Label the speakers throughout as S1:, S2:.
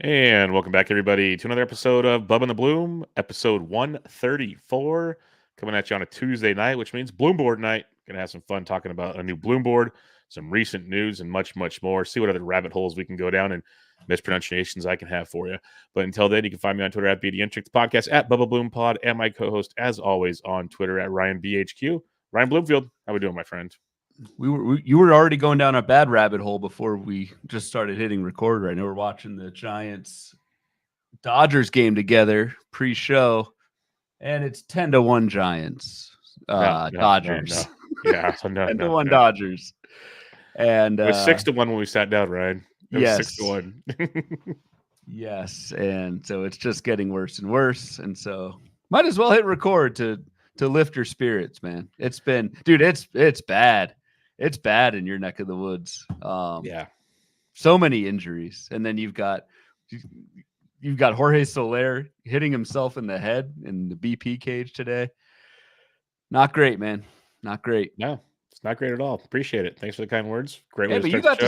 S1: And welcome back, everybody, to another episode of Bubba and the Bloom, episode 134. Coming at you on a Tuesday night, which means Bloom Board night. Gonna have some fun talking about a new Bloom Board, some recent news, and much, much more. See what other rabbit holes we can go down and mispronunciations I can have for you. But until then, you can find me on Twitter at BDNtrick, the podcast at Bubba Bloom Pod, and my co-host, as always, on Twitter at RyanBHQ. Ryan Bloomfield, how we doing, my friend?
S2: You were already going down a bad rabbit hole before we just started hitting record. Right now, we're watching the Giants Dodgers game together pre-show, and it's 10-1 Giants. Dodgers.
S1: No. Yeah, so
S2: 10-1 Dodgers. And
S1: it was 6-1 when we sat down, Ryan. It was 6-1.
S2: Yes, and so it's just getting worse and worse, and so might as well hit record to lift your spirits, man. It's been, dude, it's bad. It's bad in your neck of the woods.
S1: Yeah,
S2: so many injuries, and then you've got Jorge Soler hitting himself in the head in the BP cage today. Not great, man. Not great.
S1: No, it's not great at all. Appreciate it. Thanks for the kind words. Great.
S2: Yeah, but you got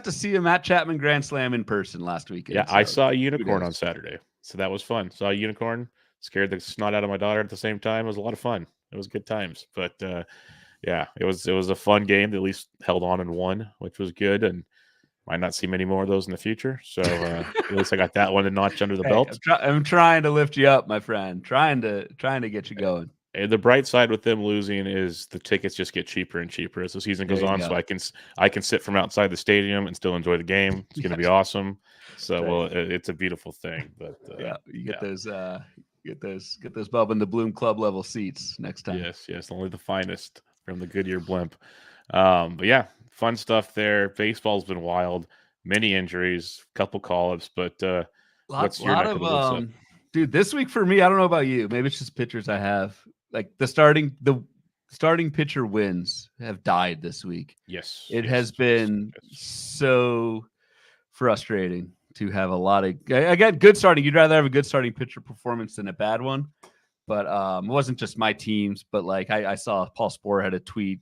S2: to see a Matt Chapman grand slam in person last weekend.
S1: Yeah, so I saw a unicorn on Saturday, so that was fun. Saw a unicorn, scared the snot out of my daughter at the same time. It was a lot of fun. It was good times, but yeah, it was a fun game that at least held on and won, which was good, and might not see many more of those in the future. So at least I got that one to notch under the belt.
S2: I'm trying to lift you up, my friend. Trying to get you going.
S1: And the bright side with them losing is the tickets just get cheaper and cheaper as the season goes on. Go. So I can sit from outside the stadium and still enjoy the game. It's going to be awesome. So well, it's a beautiful thing. But
S2: yeah, you get those. Get those Bubba and the Bloom Club level seats next time.
S1: Yes, only the finest from the Goodyear blimp. But yeah, fun stuff there. Baseball's been wild. Many injuries, couple call-ups, but what's your neck of the woods?
S2: Dude, this week for me, I don't know about you. Maybe it's just pitchers I have. Like the starting pitcher wins have died this week.
S1: Yes.
S2: It has been so frustrating to have a lot of, again, good starting. You'd rather have a good starting pitcher performance than a bad one. But it wasn't just my teams, but like I saw Paul Sporer had a tweet,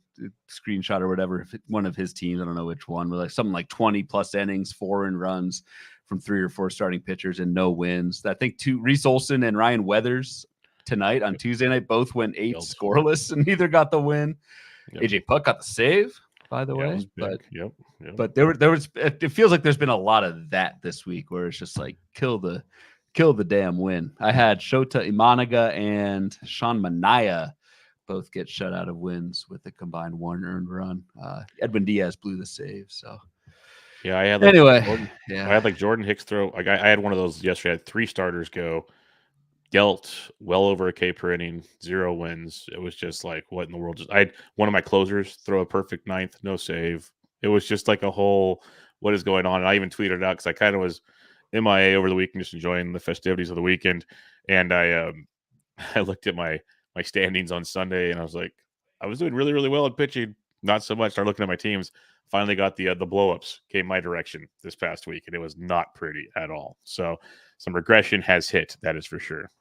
S2: screenshot or whatever, one of his teams, I don't know which one, but like something like 20 plus innings, 4 earned runs from 3 or 4 starting pitchers and no wins. I think Reese Olson and Ryan Weathers tonight on Tuesday night both went 8 scoreless and neither got the win. Yep. AJ Puck got the save, by the way. But
S1: yep.
S2: But there was it feels like there's been a lot of that this week where it's just like kill the damn win. I had Shota Imanaga and Sean Manaea both get shut out of wins with a combined 1 earned run. Edwin Diaz blew the save. So
S1: yeah, I had I had like Jordan Hicks throw. Like I had one of those yesterday. I had 3 starters go, dealt well over a K per inning, 0 wins. It was just like, what in the world? I had one of my closers throw a perfect 9th, no save. It was just like a whole, what is going on? And I even tweeted it out because I kind of was MIA over the weekend, just enjoying the festivities of the weekend. And I looked at my standings on Sunday, and I was like, I was doing really, really well at pitching. Not so much. Started looking at my teams. Finally got the blow-ups came my direction this past week, and it was not pretty at all. So some regression has hit, that is for sure.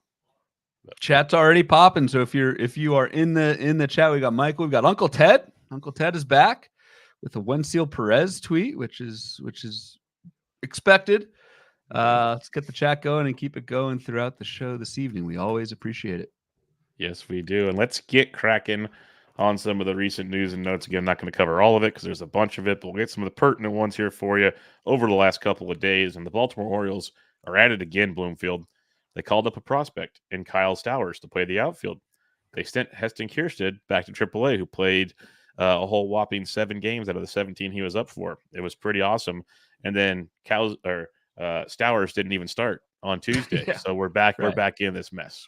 S2: Chat's already popping. So if you are in the chat, we got Michael, we got Uncle Ted. Uncle Ted is back with a Wensil Perez tweet, which is expected. Let's get the chat going and keep it going throughout the show this evening. We always appreciate it.
S1: Yes, we do. And let's get cracking on some of the recent news and notes. Again, I'm not going to cover all of it because there's a bunch of it, but we'll get some of the pertinent ones here for you over the last couple of days. And the Baltimore Orioles are at it again, Bloomfield. They called up a prospect in Kyle Stowers to play the outfield. They sent Heston Kjerstad back to AAA, who played a whole whopping 7 games out of the 17 he was up for. It was pretty awesome. And then Stowers didn't even start on Tuesday. Yeah. So we're back in this mess.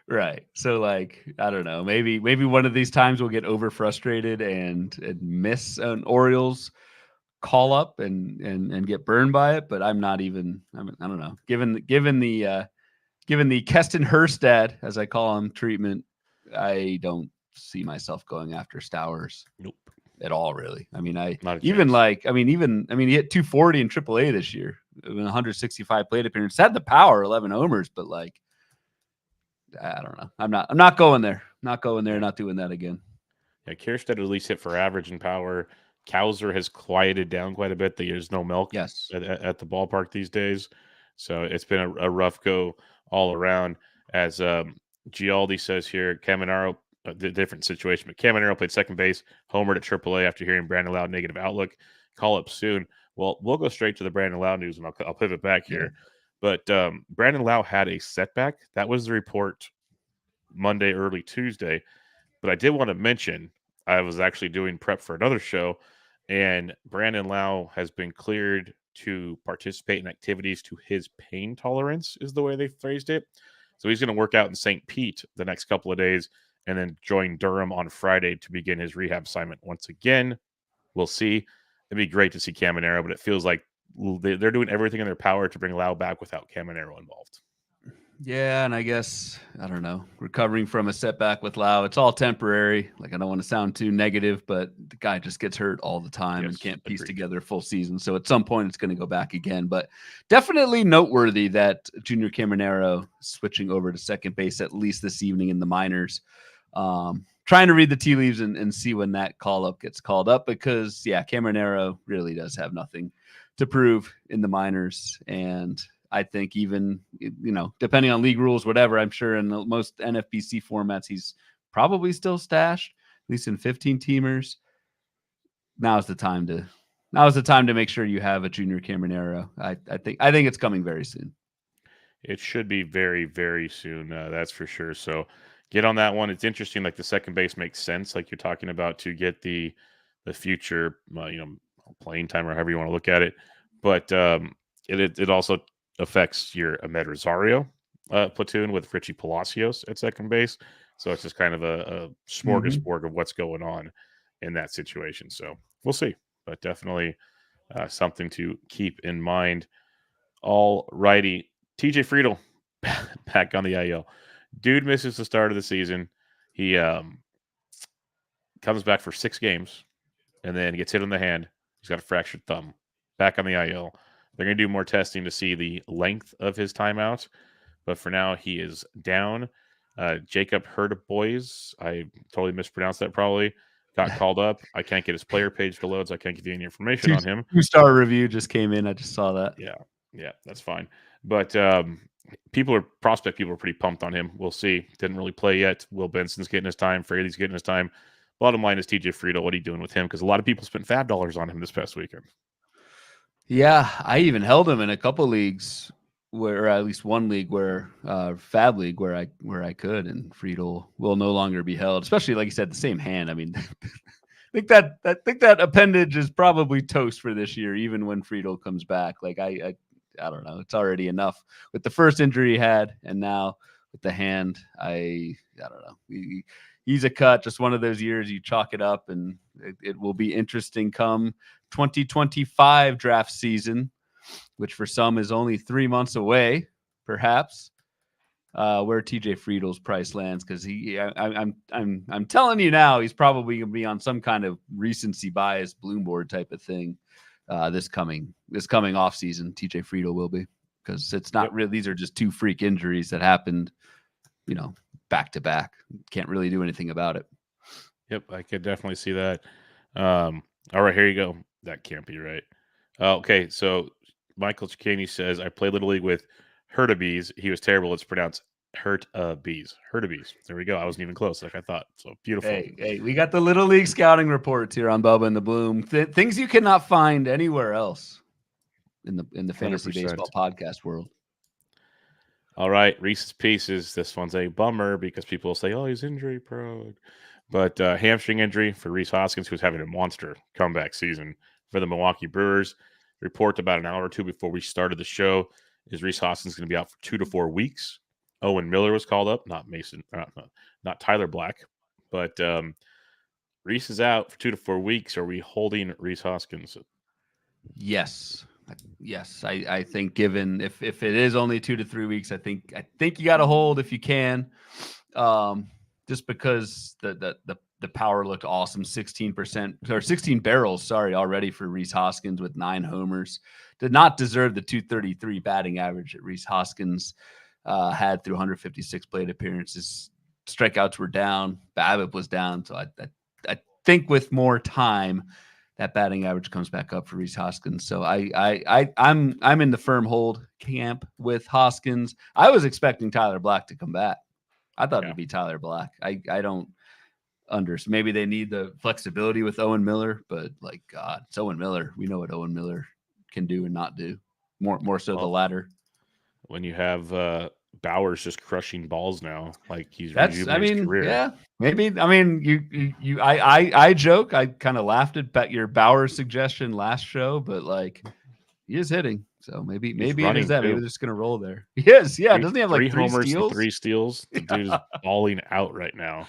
S2: Right. So like, I don't know, maybe one of these times we'll get over frustrated and miss an Orioles call up and get burned by it. But I'm not even, I don't know, given the Keston Herstad, as I call him, treatment, I don't see myself going after Stowers.
S1: Nope.
S2: At all, really. I mean, he hit 240 in AAA this year, 165 plate appearances, had the power, 11 homers, but like, I don't know. I'm not going there. Not doing that again.
S1: Yeah, Kjerstad at least hit for average and power. Cowser has quieted down quite a bit. There's no milk
S2: Yes.
S1: at the ballpark these days. So it's been a rough go all around. As Gialdi says here, Caminero, the different situation, but Caminero played second base, homered at AAA after hearing Brandon Lowe negative outlook. Call up soon. Well, we'll go straight to the Brandon Lowe news, and I'll pivot back here. But Brandon Lowe had a setback. That was the report Monday, early Tuesday. But I did want to mention I was actually doing prep for another show, and Brandon Lowe has been cleared to participate in activities to his pain tolerance, is the way they phrased it. So he's going to work out in St. Pete the next couple of days and then join Durham on Friday to begin his rehab assignment once again. We'll see. It'd be great to see Caminero, but it feels like they're doing everything in their power to bring Lowe back without Caminero involved.
S2: Yeah, and I guess, I don't know, recovering from a setback with Lowe, it's all temporary. Like, I don't want to sound too negative, but the guy just gets hurt all the time and can't piece together a full season. So at some point, it's going to go back again. But definitely noteworthy that Junior Caminero switching over to second base, at least this evening in the minors. Trying to read the tea leaves and see when that call-up gets called up because, yeah, Caminero really does have nothing to prove in the minors. And I think even, depending on league rules, whatever, I'm sure in most NFBC formats, he's probably still stashed, at least in 15-teamers. Now's the time to make sure you have a Junior Caminero. I think it's coming very soon.
S1: It should be very, very soon. That's for sure. So get on that one. It's interesting. Like the second base makes sense, like you're talking about, to get the future, playing time or however you want to look at it. But it also affects your Ahmed Rosario platoon with Richie Palacios at second base. So it's just kind of a smorgasbord of what's going on in that situation. So we'll see, but definitely something to keep in mind. All righty. TJ Friedl back on the IL. Dude misses the start of the season. He comes back for 6 games and then gets hit on the hand. He's got a fractured thumb. Back on the IL. They're going to do more testing to see the length of his timeout. But for now, he is down. Jacob Hurtaboys, I totally mispronounced that probably, got called up. I can't get his player page to load, so I can't give you any information on him.
S2: 2-star review just came in. I just saw that.
S1: Yeah, that's fine. But prospect people are pretty pumped on him. We'll see. Didn't really play yet. Will Benson's getting his time. Fraley's getting his time. Bottom line is TJ Friedl. What are you doing with him? Because a lot of people spent fab dollars on him this past weekend.
S2: Yeah, I even held him in a couple leagues, where at least one league where Fab League where I could, and Friedl will no longer be held. Especially, like you said, the same hand. I mean, I think that appendage is probably toast for this year, even when Friedl comes back. Like I don't know, it's already enough with the first injury he had, and now with the hand. I don't know. He's a cut. Just one of those years you chalk it up, and it will be interesting come 2025 draft season, which for some is only 3 months away, perhaps, where TJ Friedl's price lands. Because I'm telling you now, he's probably going to be on some kind of recency bias Bloomboard type of thing this coming off season. TJ Friedl will be, because it's not really, these are just 2 freak injuries that happened, back to back. Can't really do anything about it.
S1: Yep, I could definitely see that. All right, here you go. That can't be right. Okay, so Michael Ciccani says, I played Little League with Hurtabees. He was terrible. It's pronounced Hurtabees. Hurtabees. There we go. I wasn't even close, like I thought. So beautiful.
S2: Hey, we got the Little League scouting reports here on Bubba and the Bloom. Things you cannot find anywhere else in the fantasy
S1: 100%.
S2: baseball podcast world.
S1: All right, Reese's Pieces. This one's a bummer because people will say, oh, he's injury prone. But hamstring injury for Rhys Hoskins, who's having a monster comeback season for the Milwaukee Brewers. Report about an hour or two before we started the show is Rhys Hoskins going to be out for 2 to 4 weeks. Owen Miller was called up, not Tyler Black. But Rhys is out for 2 to 4 weeks. Are we holding Rhys Hoskins?
S2: Yes. I think given if it is only 2 to 3 weeks, I think you got to hold if you can, just because the power looked awesome. 16% or 16 barrels, already for Rhys Hoskins with 9 homers. Did not deserve the 233 batting average that Rhys Hoskins had through 156 plate appearances. Strikeouts were down. BABIP was down. So I think with more time, that batting average comes back up for Rhys Hoskins. So I'm in the firm hold camp with Hoskins. I was expecting Tyler Black to come back. I thought it'd be Tyler Black. I don't understand. Maybe they need the flexibility with Owen Miller, but like God, it's Owen Miller. We know what Owen Miller can do and not do. More so the latter.
S1: When you have Bowers just crushing balls now, like he's resuming his career.
S2: Yeah, maybe. I mean, I joke. I kind of laughed at your Bowers suggestion last show, but like he is hitting, so maybe it is that. Maybe they're just gonna roll there. He is, yeah. Doesn't he have like 3
S1: homers
S2: steals?
S1: And 3 steals? The dude is balling out right now.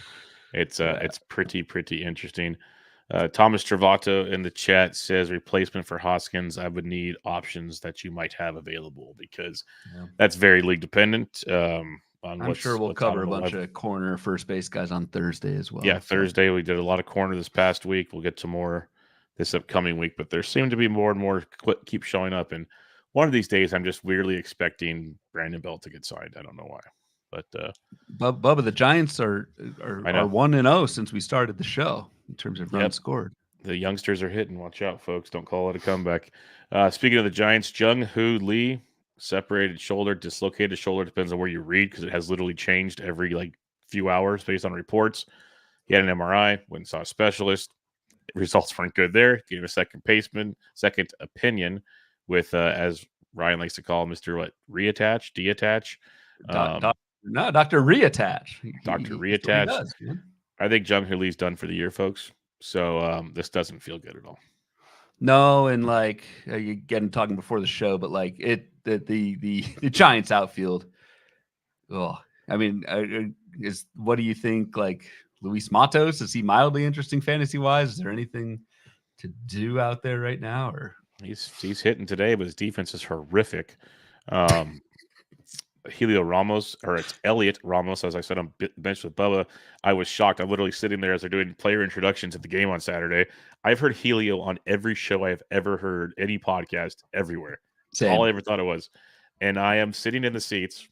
S1: It's pretty interesting. Thomas Travato in the chat says replacement for Hoskins. I would need options that you might have available because that's very league dependent.
S2: I'm sure we'll cover a bunch of corner first base guys on Thursday as well.
S1: Yeah, Thursday we did a lot of corner this past week. We'll get to more this upcoming week, but there seem to be more and more keep showing up. And one of these days, I'm just weirdly expecting Brandon Belt to get signed. I don't know why. But
S2: Bubba, the Giants are 1-0 since we started the show in terms of runs scored.
S1: The youngsters are hitting. Watch out, folks. Don't call it a comeback. Speaking of the Giants, Jung-Hoo Lee, separated shoulder, dislocated shoulder, depends on where you read because it has literally changed every few hours based on reports. He had an MRI, went and saw a specialist. Results weren't good there. Gave a second opinion with, as Ryan likes to call Mr. Deattach.
S2: Dr. Reattach.
S1: Dr. Reattach. I think Jung-Hoo Lee's done for the year, folks. So this doesn't feel good at all.
S2: No, and again, talking before the show, but the Giants outfield. Oh, I mean, what do you think? Like Luis Matos, is he mildly interesting fantasy wise? Is there anything to do out there right now? Or
S1: he's hitting today, but his defense is horrific. Helio Ramos, or it's Elliot Ramos, as I said on bench with Bubba. I was shocked. I'm literally sitting there as they're doing player introductions at the game on Saturday. I've heard Helio on every show I have ever heard, any podcast, everywhere. That's all I ever thought it was. And I am sitting in the seats,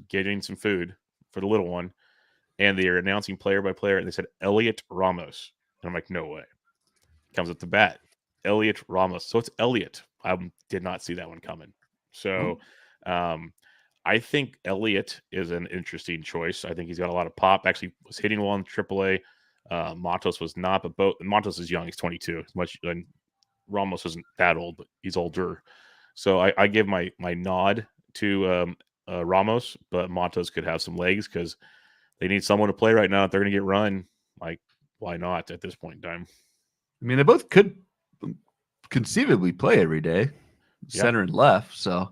S1: getting some food for the little one, and they are announcing player by player, and they said Elliot Ramos. And I'm like, no way. Comes up the bat. Elliot Ramos. So it's Elliot. I did not see that one coming. So, I think Elliott is an interesting choice. I think he's got a lot of pop. Actually, was hitting well in AAA. Matos was not, but Matos is young. He's 22. And Ramos isn't that old, but he's older. So I give my nod to Ramos, but Matos could have some legs because they need someone to play right now. If they're going to get run, why not at this point in time?
S2: I mean, they both could conceivably play every day, center and left. So.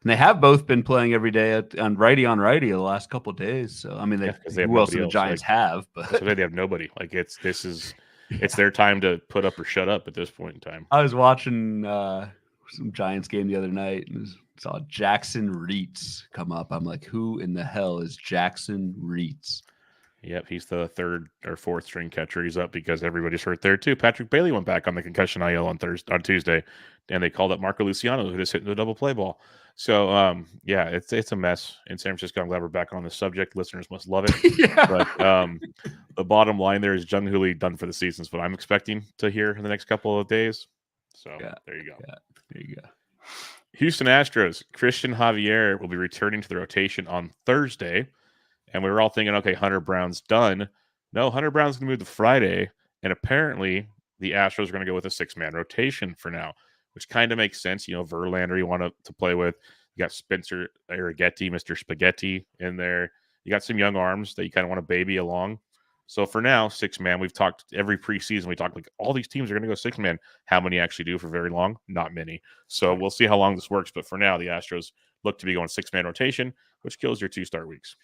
S2: And they have both been playing every day on righty the last couple of days. So I mean, who else do the Giants have? But
S1: they have nobody. It's their time to put up or shut up at this point in time.
S2: I was watching some Giants game the other night and saw Jackson Reitz come up. I'm like, who in the hell is Jackson Reitz?
S1: Yep, he's the 3rd or 4th string catcher. He's up because everybody's hurt there too. Patrick Bailey went back on the concussion IL on Tuesday, and they called up Marco Luciano, who just hit the double play ball. So, it's a mess in San Francisco. I'm glad we're back on the subject. Listeners must love it. But the bottom line there is Jung-Hoo Lee done for the season is what I'm expecting to hear in the next couple of days. So there you go.
S2: Yeah, there you go.
S1: Houston Astros, Christian Javier will be returning to the rotation on Thursday. And we were all thinking, okay, Hunter Brown's done. No, Hunter Brown's going to move to Friday. And apparently the Astros are going to go with a 6-man rotation for now, which kind of makes sense. Verlander you want to play with. You got Spencer Arrighetti, Mr. Spaghetti in there. You got some young arms that you kind of want to baby along. So for now, 6-man. We've talked every preseason. We talked all these teams are going to go 6-man. How many actually do for very long? Not many. So we'll see how long this works. But for now, the Astros look to be going 6-man rotation, which kills your 2-start weeks.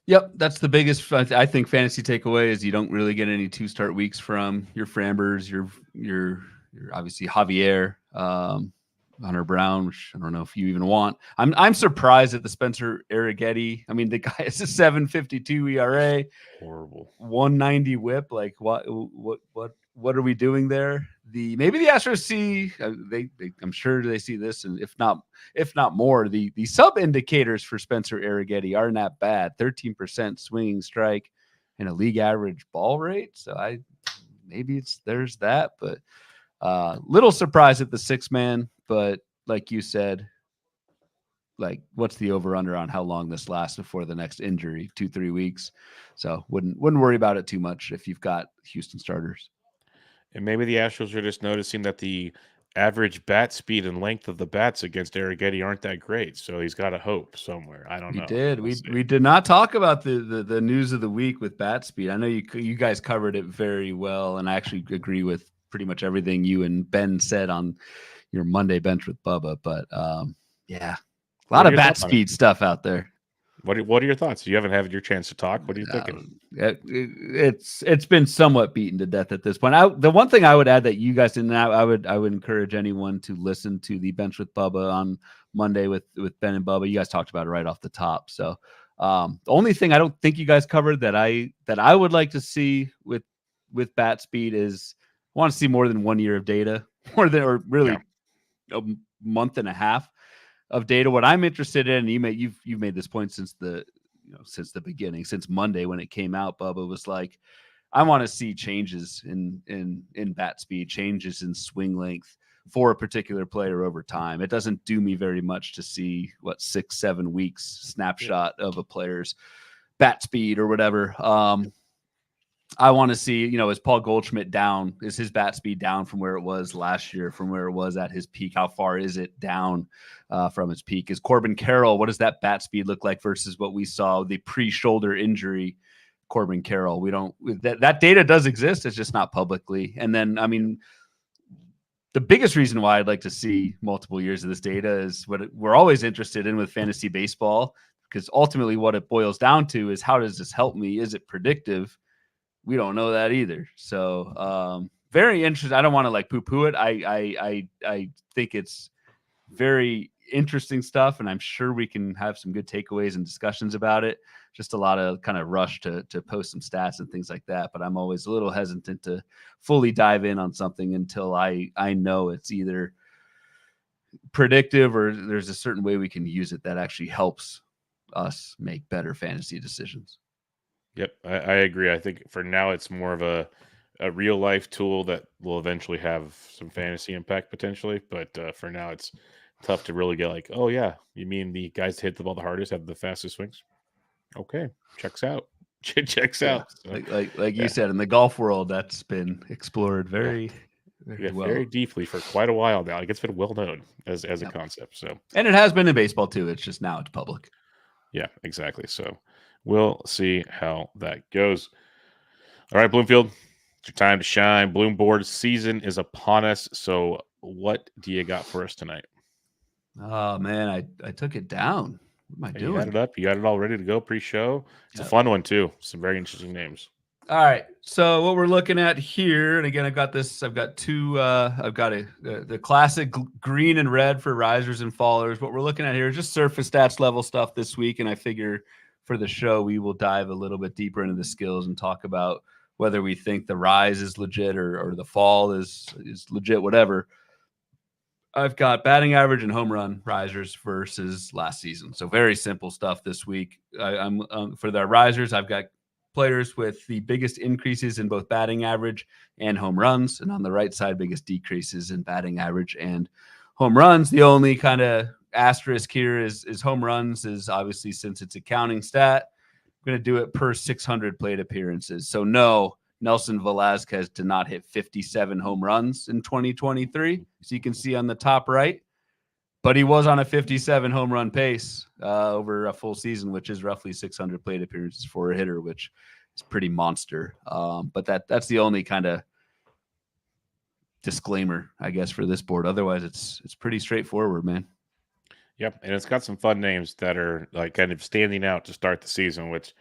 S2: Yep, that's the biggest, I think, fantasy takeaway is you don't really get any 2-start weeks from your Frambers, your obviously Javier, Hunter Brown, which I don't know if you even want. I'm surprised at the Spencer Arrighetti. I mean, the guy has a 7.52 ERA,
S1: horrible 190
S2: WHIP. Like what are we doing there? Maybe the Astros see I'm sure they see this, and if not more, the sub indicators for Spencer Arrighetti aren't that bad. 13% swinging strike and a league average ball rate. So maybe there's that, but Little surprised at the 6-man, but like you said, like what's the over under on how long this lasts before the next injury? 2-3 weeks. So wouldn't worry about it too much if you've got Houston starters.
S1: And maybe the Astros are just noticing that the average bat speed and length of the bats against Arrighetti aren't that great. So he's got a hope somewhere. I don't know.
S2: We did not talk about the news of the week with bat speed. I know you guys covered it very well, and I actually agree with pretty much everything you and Ben said on your Monday bench with Bubba. But yeah, a lot of bat speed stuff out there.
S1: What are your thoughts? You haven't had your chance to talk. What are you thinking?
S2: It's been somewhat beaten to death at this point. The one thing I would add that you guys didn't, I would encourage anyone to listen to the bench with Bubba on Monday with Ben and Bubba. You guys talked about it right off the top. So the only thing I don't think you guys covered that I would like to see with bat speed is I want to see more than 1 year of data, or really a month and a half of data. What I'm interested in, and you've made this point since the beginning, since Monday when it came out, Bubba, was like, I want to see changes in bat speed, changes in swing length for a particular player over time. It doesn't do me very much to see 6-7 weeks snapshot of a player's bat speed or whatever. I want to see, is Paul Goldschmidt down? Is his bat speed down from where it was last year, from where it was at his peak? How far is it down from his peak? Is Corbin Carroll, what does that bat speed look like versus what we saw, the pre-shoulder injury Corbin Carroll? We don't, that data does exist. It's just not publicly. And then, I mean, the biggest reason why I'd like to see multiple years of this data is what we're always interested in with fantasy baseball, because ultimately what it boils down to is, how does this help me? Is it predictive? We don't know that either. So very interesting. I don't want to poo-poo it. I think it's very interesting stuff, and I'm sure we can have some good takeaways and discussions about it. Just a lot of kind of rush to post some stats and things like that. But I'm always a little hesitant to fully dive in on something until I know it's either predictive or there's a certain way we can use it that actually helps us make better fantasy decisions.
S1: Yep, I agree. I think for now it's more of a real life tool that will eventually have some fantasy impact potentially. But for now, it's tough to really get oh yeah, you mean the guys that hit the ball the hardest have the fastest swings? Okay, checks out. Checks out.
S2: So, like you said, in the golf world, that's been explored very well.
S1: Very deeply for quite a while now. It's been well known as a concept. So,
S2: and it has been in baseball too. It's just now it's public.
S1: Yeah, exactly. So we'll see how that goes. All right, Bloomfield, it's your time to shine. Bloom board season is upon us. So what do you got for us tonight?
S2: Oh, man, I took it down. What am I doing?
S1: You had it up. You got it all ready to go pre-show. It's a fun one, too. Some very interesting names.
S2: All right. So what we're looking at here, and again, I've got two, I've got the classic green and red for risers and fallers. What we're looking at here is just surface stats level stuff this week. And I figure for the show, we will dive a little bit deeper into the skills and talk about whether we think the rise is legit or the fall is legit, whatever. I've got batting average and home run risers versus last season. So very simple stuff this week. I'm for the risers, I've got players with the biggest increases in both batting average and home runs, and on the right side, biggest decreases in batting average and home runs. The only kind of asterisk here is home runs is obviously, since it's a counting stat, I'm going to do it per 600 plate appearances. So no, Nelson Velasquez did not hit 57 home runs in 2023. So you can see on the top right, but he was on a 57 home run pace over a full season, which is roughly 600 plate appearances for a hitter, which is pretty monster. But that's the only kind of disclaimer, I guess, for this board. Otherwise, it's pretty straightforward, man.
S1: Yep, and it's got some fun names that are kind of standing out to start the season, which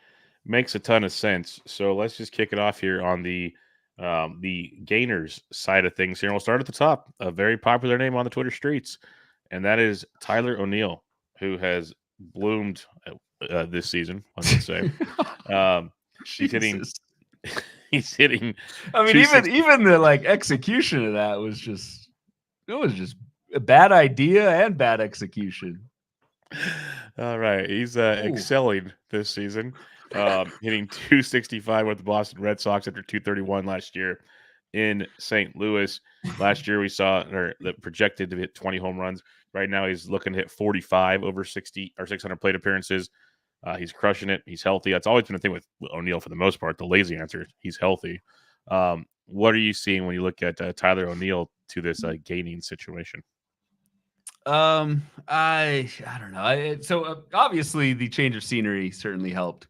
S1: makes a ton of sense. So let's just kick it off here on the gainers side of things here. And we'll start at the top. A very popular name on the Twitter streets, and that is Tyler O'Neill, who has bloomed this season, I would say. He's hitting. He's hitting.
S2: I mean, even the execution of that was just a bad idea and bad execution.
S1: All right, he's excelling this season, hitting 265 with the Boston Red Sox after 231 last year. in St. Louis. Last year we saw that projected to hit 20 home runs. Right now he's looking to hit 45 over 60 or 600 plate appearances. He's crushing it. He's healthy. That's always been a thing with O'Neill for the most part. The lazy answer is he's healthy. What are you seeing when you look at Tyler O'Neill to this gaining situation?
S2: I don't know. So obviously the change of scenery certainly helped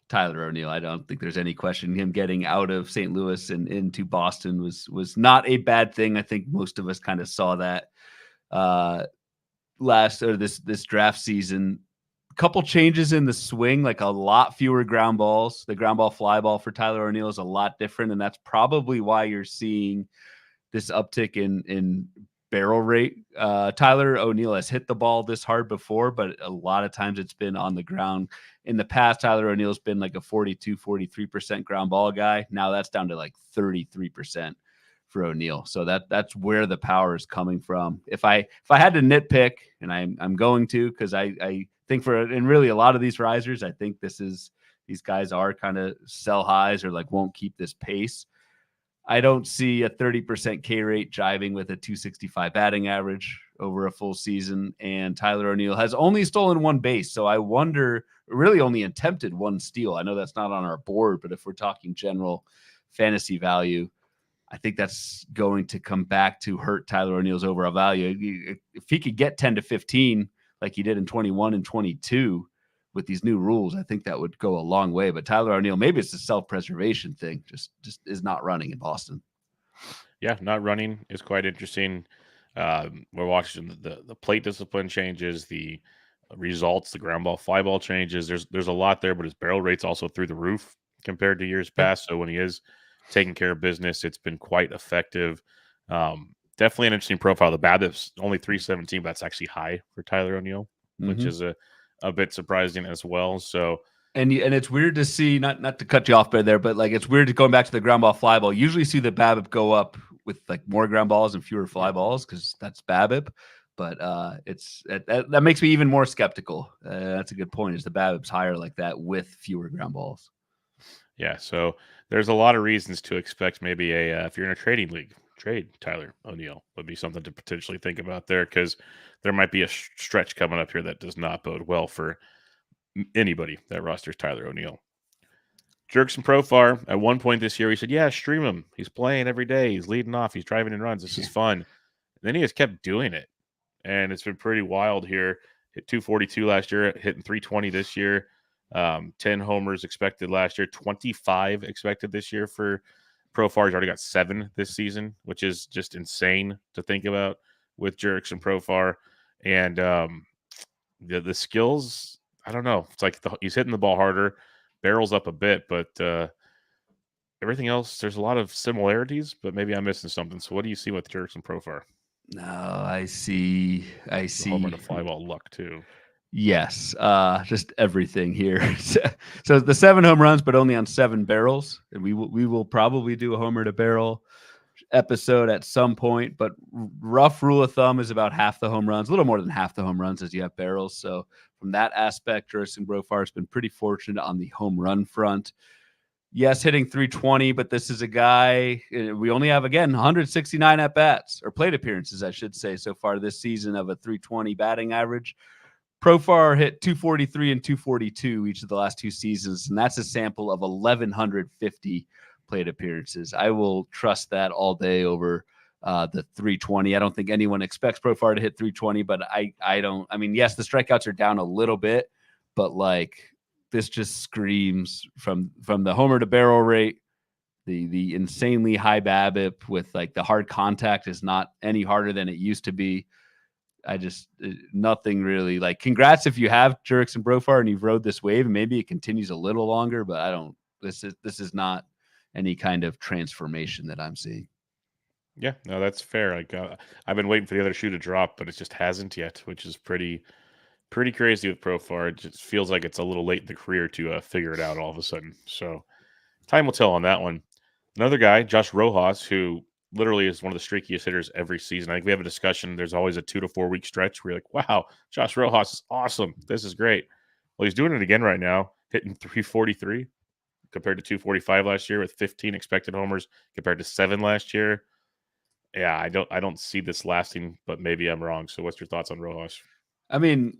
S2: Tyler O'Neill. I don't think there's any question. Him getting out of St. Louis and into Boston was not a bad thing. I think most of us kind of saw that this draft season. A couple changes in the swing, like a lot fewer ground balls. The ground ball fly ball for Tyler O'Neill is a lot different, and that's probably why you're seeing this uptick in barrel rate. Tyler O'Neill has hit the ball this hard before, but a lot of times it's been on the ground. In the past, Tyler O'Neill's been like a 42, 43% ground ball guy. Now that's down to like 33% for O'Neill. So that's where the power is coming from. If I had to nitpick, and I'm going to, because I think and really a lot of these risers, I think these guys are kind of sell highs or like won't keep this pace. I don't see a 30% K rate jiving with a 265 batting average over a full season. And Tyler O'Neill has only stolen one base. So I wonder, really only attempted one steal. I know that's not on our board, but if we're talking general fantasy value, I think that's going to come back to hurt Tyler O'Neill's overall value. If he could get 10 to 15 like he did in 21 and 22, with these new rules, I think that would go a long way. But Tyler O'Neill, maybe it's a self-preservation thing, just is not running in Boston.
S1: Yeah, not running is quite interesting. We're watching the plate discipline changes, the results, the ground ball, fly ball changes. There's a lot there, but his barrel rate's also through the roof compared to years past. So when he is taking care of business, it's been quite effective. Definitely an interesting profile. The BATB's only 317, but that's actually high for Tyler O'Neill, which is a bit surprising as well. So,
S2: and it's weird to see, not to cut you off there, but like it's weird to going back to the ground ball fly ball. Usually see the BABIP go up with like more ground balls and fewer fly balls because that's BABIP. But that makes me even more skeptical. That's a good point. Is the BABIP's higher like that with fewer ground balls?
S1: Yeah. So there's a lot of reasons to expect maybe if you're in a trading league, trade Tyler O'Neill would be something to potentially think about there, because there might be a stretch coming up here that does not bode well for anybody that rosters Tyler O'Neill. Jurickson Profar, at one point this year, he said, yeah, stream him. He's playing every day. He's leading off. He's driving in runs. This is fun. And then he has kept doing it. And it's been pretty wild here. Hit 242 last year, hitting 320 this year. 10 homers expected last year, 25 expected this year for Profar. He's already got 7 this season, which is just insane to think about with Jurickson Profar. And the skills, I don't know. It's like he's hitting the ball harder, barrels up a bit, but everything else, there's a lot of similarities, but maybe I'm missing something. So what do you see with Jurickson Profar?
S2: No, I see.
S1: The homer to fly ball luck too.
S2: Yes, just everything here. So the 7 home runs, but only on 7 barrels. And we will probably do a homer to barrel episode at some point. But rough rule of thumb is about half the home runs, a little more than half the home runs as you have barrels. So from that aspect, Jurickson Profar has been pretty fortunate on the home run front. Yes, hitting 320, but this is a guy, we only have, again, 169 at-bats, or plate appearances, I should say, so far this season of a 320 batting average. Profar hit 243 and 242 each of the last 2 seasons, and that's a sample of 1,150 plate appearances. I will trust that all day over the 320. I don't think anyone expects Profar to hit 320, but I don't. I mean, yes, the strikeouts are down a little bit, but like this just screams from the homer to barrel rate, the insanely high BABIP with like the hard contact is not any harder than it used to be. I just nothing really like. Congrats if you have Jurickson Profar and you've rode this wave, and maybe it continues a little longer. But I don't. This is not any kind of transformation that I'm seeing.
S1: Yeah, no, that's fair. Like I've been waiting for the other shoe to drop, but it just hasn't yet, which is pretty crazy with Profar. It just feels like it's a little late in the career to figure it out all of a sudden. So time will tell on that one. Another guy, Josh Rojas, who literally is one of the streakiest hitters every season. I think we have a discussion. There's always a 2 to 4 week stretch where you're like, wow, Josh Rojas is awesome. This is great. Well, he's doing it again right now, hitting 343. compared to 245 last year with 15 expected homers compared to 7 last year. Yeah, I don't see this lasting, but maybe I'm wrong. So what's your thoughts on Rojas?
S2: I mean,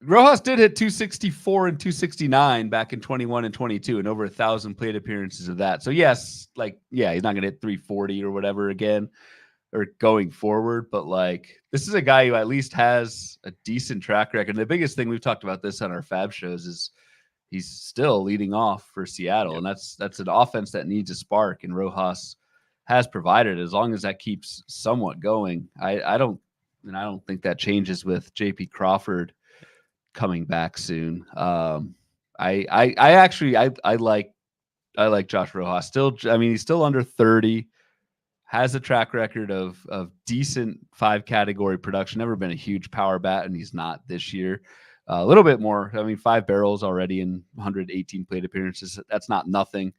S2: Rojas did hit 264 and 269 back in 21 and 22 and over 1,000 plate appearances of that. So yes, like, yeah, he's not going to hit 340 or whatever again or going forward, but like this is a guy who at least has a decent track record. And the biggest thing, we've talked about this on our Fab shows, is he's still leading off for Seattle. Yep. And that's an offense that needs a spark, and Rojas has provided. As long as that keeps somewhat going. I don't think that changes with JP Crawford coming back soon. I like Josh Rojas still. I mean, he's still under 30, has a track record of decent 5 category production, never been a huge power bat, and he's not this year. A little bit more. I mean, 5 barrels already in 118 plate appearances. That's not nothing,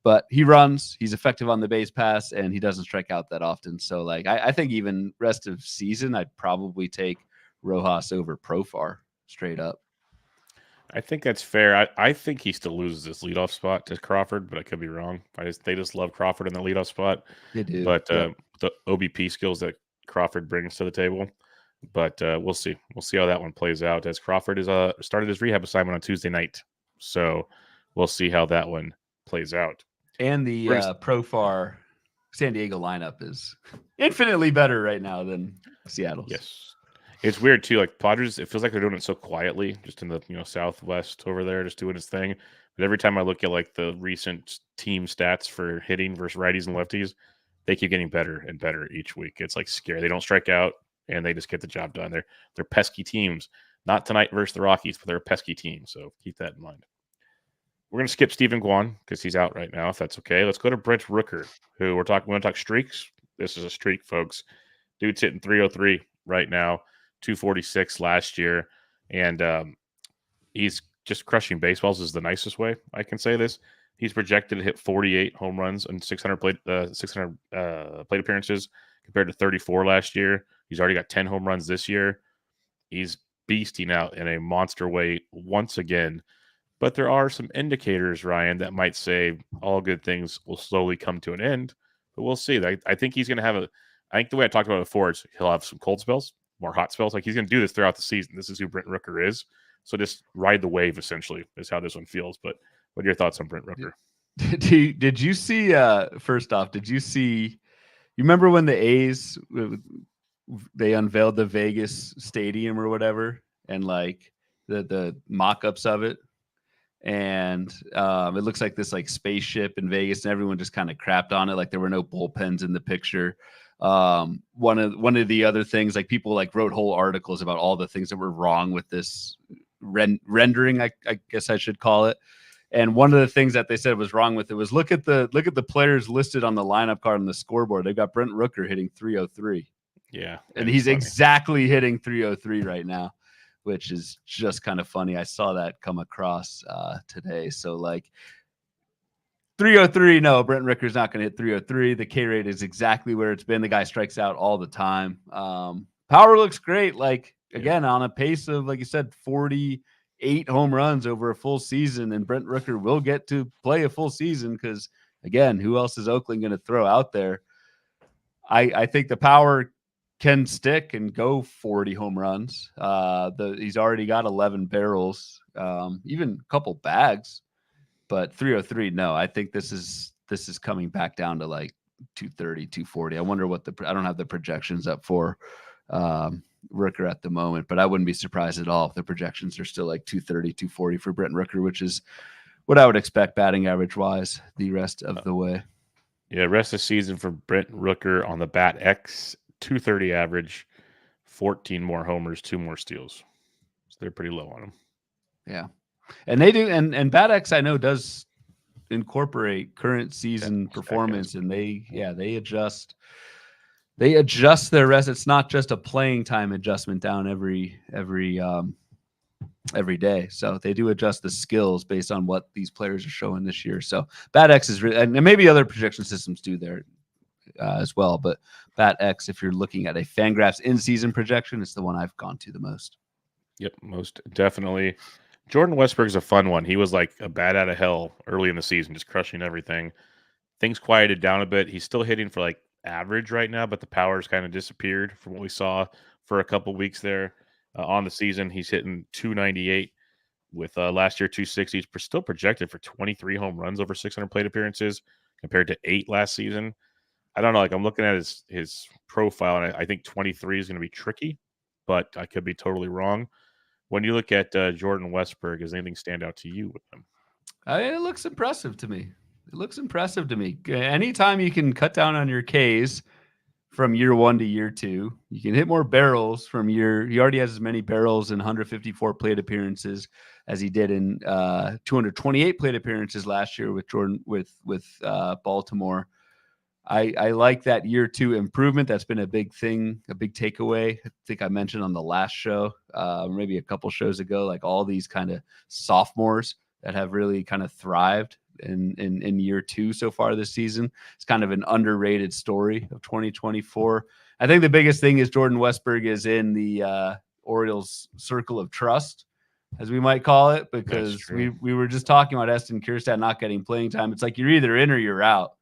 S2: but he runs, he's effective on the base pass, and he doesn't strike out that often. So like, I think even rest of season, I'd probably take Rojas over Profar straight up.
S1: I think that's fair. I think he still loses this leadoff spot to Crawford, but I could be wrong. They just love Crawford in the leadoff spot.
S2: They do.
S1: But the OBP skills that Crawford brings to the table. But we'll see. We'll see how that one plays out, as Crawford is started his rehab assignment on Tuesday night. So we'll see how that one plays out.
S2: And the Profar San Diego lineup is infinitely better right now than Seattle's.
S1: Yes. It's weird too. Like Padres, it feels like they're doing it so quietly, just in the Southwest over there, just doing its thing. But every time I look at like the recent team stats for hitting versus righties and lefties, they keep getting better and better each week. It's like scary. They don't strike out, and they just get the job done. They're pesky teams. Not tonight versus the Rockies, but they're a pesky team. So keep that in mind. We're going to skip Stephen Guan because he's out right now, if that's okay. Let's go to Brent Rooker, who we're going to talk streaks. This is a streak, folks. Dude's hitting 303 right now. 246 last year, and he's just crushing baseballs is the nicest way I can say this. He's projected to hit 48 home runs and 600 plate appearances compared to 34 last year. He's already got 10 home runs this year. He's beasting out in a monster way once again. But there are some indicators, Ryan, that might say all good things will slowly come to an end. But we'll see. I think he's going to have I think the way I talked about it before is he'll have some cold spells, more hot spells. Like he's going to do this throughout the season. This is who Brent Rooker is. So just ride the wave, essentially, is how this one feels. But what are your thoughts on Brent Rooker?
S2: Did you see, first off, you remember when the A's, they unveiled the Vegas stadium or whatever, and like the mock-ups of it? And it looks like this like spaceship in Vegas, and everyone just kind of crapped on it. Like there were no bullpens in the picture. One of the other things, like people like wrote whole articles about all the things that were wrong with this rendering, I guess I should call it. And one of the things that they said was wrong with it was look at the players listed on the lineup card on the scoreboard. They've got Brent Rooker hitting 303.
S1: Yeah.
S2: And he's funny. Exactly hitting 303 right now, which is just kind of funny. I saw that come across today. So like 303, no, Brent Rooker's not going to hit 303. The K rate is exactly where it's been. The guy strikes out all the time. Power looks great. Like, again, on a pace of, like you said, 48 home runs over a full season. And Brent Rooker will get to play a full season because, again, who else is Oakland going to throw out there? I think the power can stick and go 40 home runs. He's already got 11 barrels, even a couple bags. But 303, no, I think this is coming back down to like 230, 240. I wonder I don't have the projections up for Rooker at the moment, but I wouldn't be surprised at all if the projections are still like 230, 240 for Brent Rooker, which is what I would expect batting average wise the rest of the way.
S1: Yeah, rest of the season for Brent Rooker on the BAT-X, 230 average, 14 more homers, 2 more steals. So they're pretty low on him.
S2: Yeah. And they do, and BAT-X I know does incorporate current season performance, and they adjust their rest. It's not just a playing time adjustment down every day. So they do adjust the skills based on what these players are showing this year. So BAT-X is really, and maybe other projection systems do there as well, but BAT-X, if you're looking at a Fangraphs in-season projection, it's the one I've gone to the most.
S1: Yep, most definitely. Jordan Westburg's a fun one. He was like a bat out of hell early in the season, just crushing everything. Things quieted down a bit. He's still hitting for like average right now, but the power's kind of disappeared from what we saw for a couple weeks there on the season. He's hitting 298 with last year 260. He's still projected for 23 home runs over 600 plate appearances compared to 8 last season. I don't know. Like I'm looking at his profile, and I think 23 is going to be tricky, but I could be totally wrong. When you look at Jordan Westburg, does anything stand out to you with him?
S2: It looks impressive to me. Anytime you can cut down on your Ks from year 1 to year 2, you can hit more barrels from he already has as many barrels in 154 plate appearances as he did in 228 plate appearances last year with Baltimore. I like that year 2 improvement. That's been a big thing, a big takeaway. I think I mentioned on the last show, maybe a couple shows ago, like all these kind of sophomores that have really kind of thrived in year 2 so far this season. It's kind of an underrated story of 2024. I think the biggest thing is Jordan Westburg is in the Orioles circle of trust, as we might call it, because we were just talking about Eston Kjerstad not getting playing time. It's like you're either in or you're out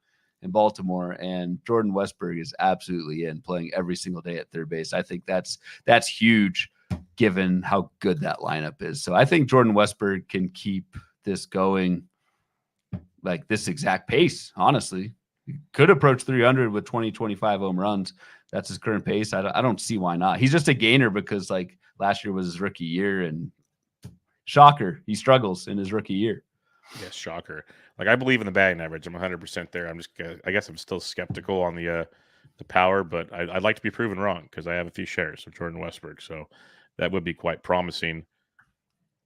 S2: in Baltimore, and Jordan Westburg is absolutely in, playing every single day at third base. I think that's huge given how good that lineup is. So I think Jordan Westburg can keep this going like this exact pace. Honestly, he could approach 300 with 25 home runs. That's his current pace. I don't see why not. He's just a gainer because like last year was his rookie year, and shocker, he struggles in his rookie year.
S1: Yes, shocker. Like I believe in the batting average. I'm 100% there. I guess I'm still skeptical on the power, but I'd like to be proven wrong because I have a few shares of Jordan Westburg, so that would be quite promising.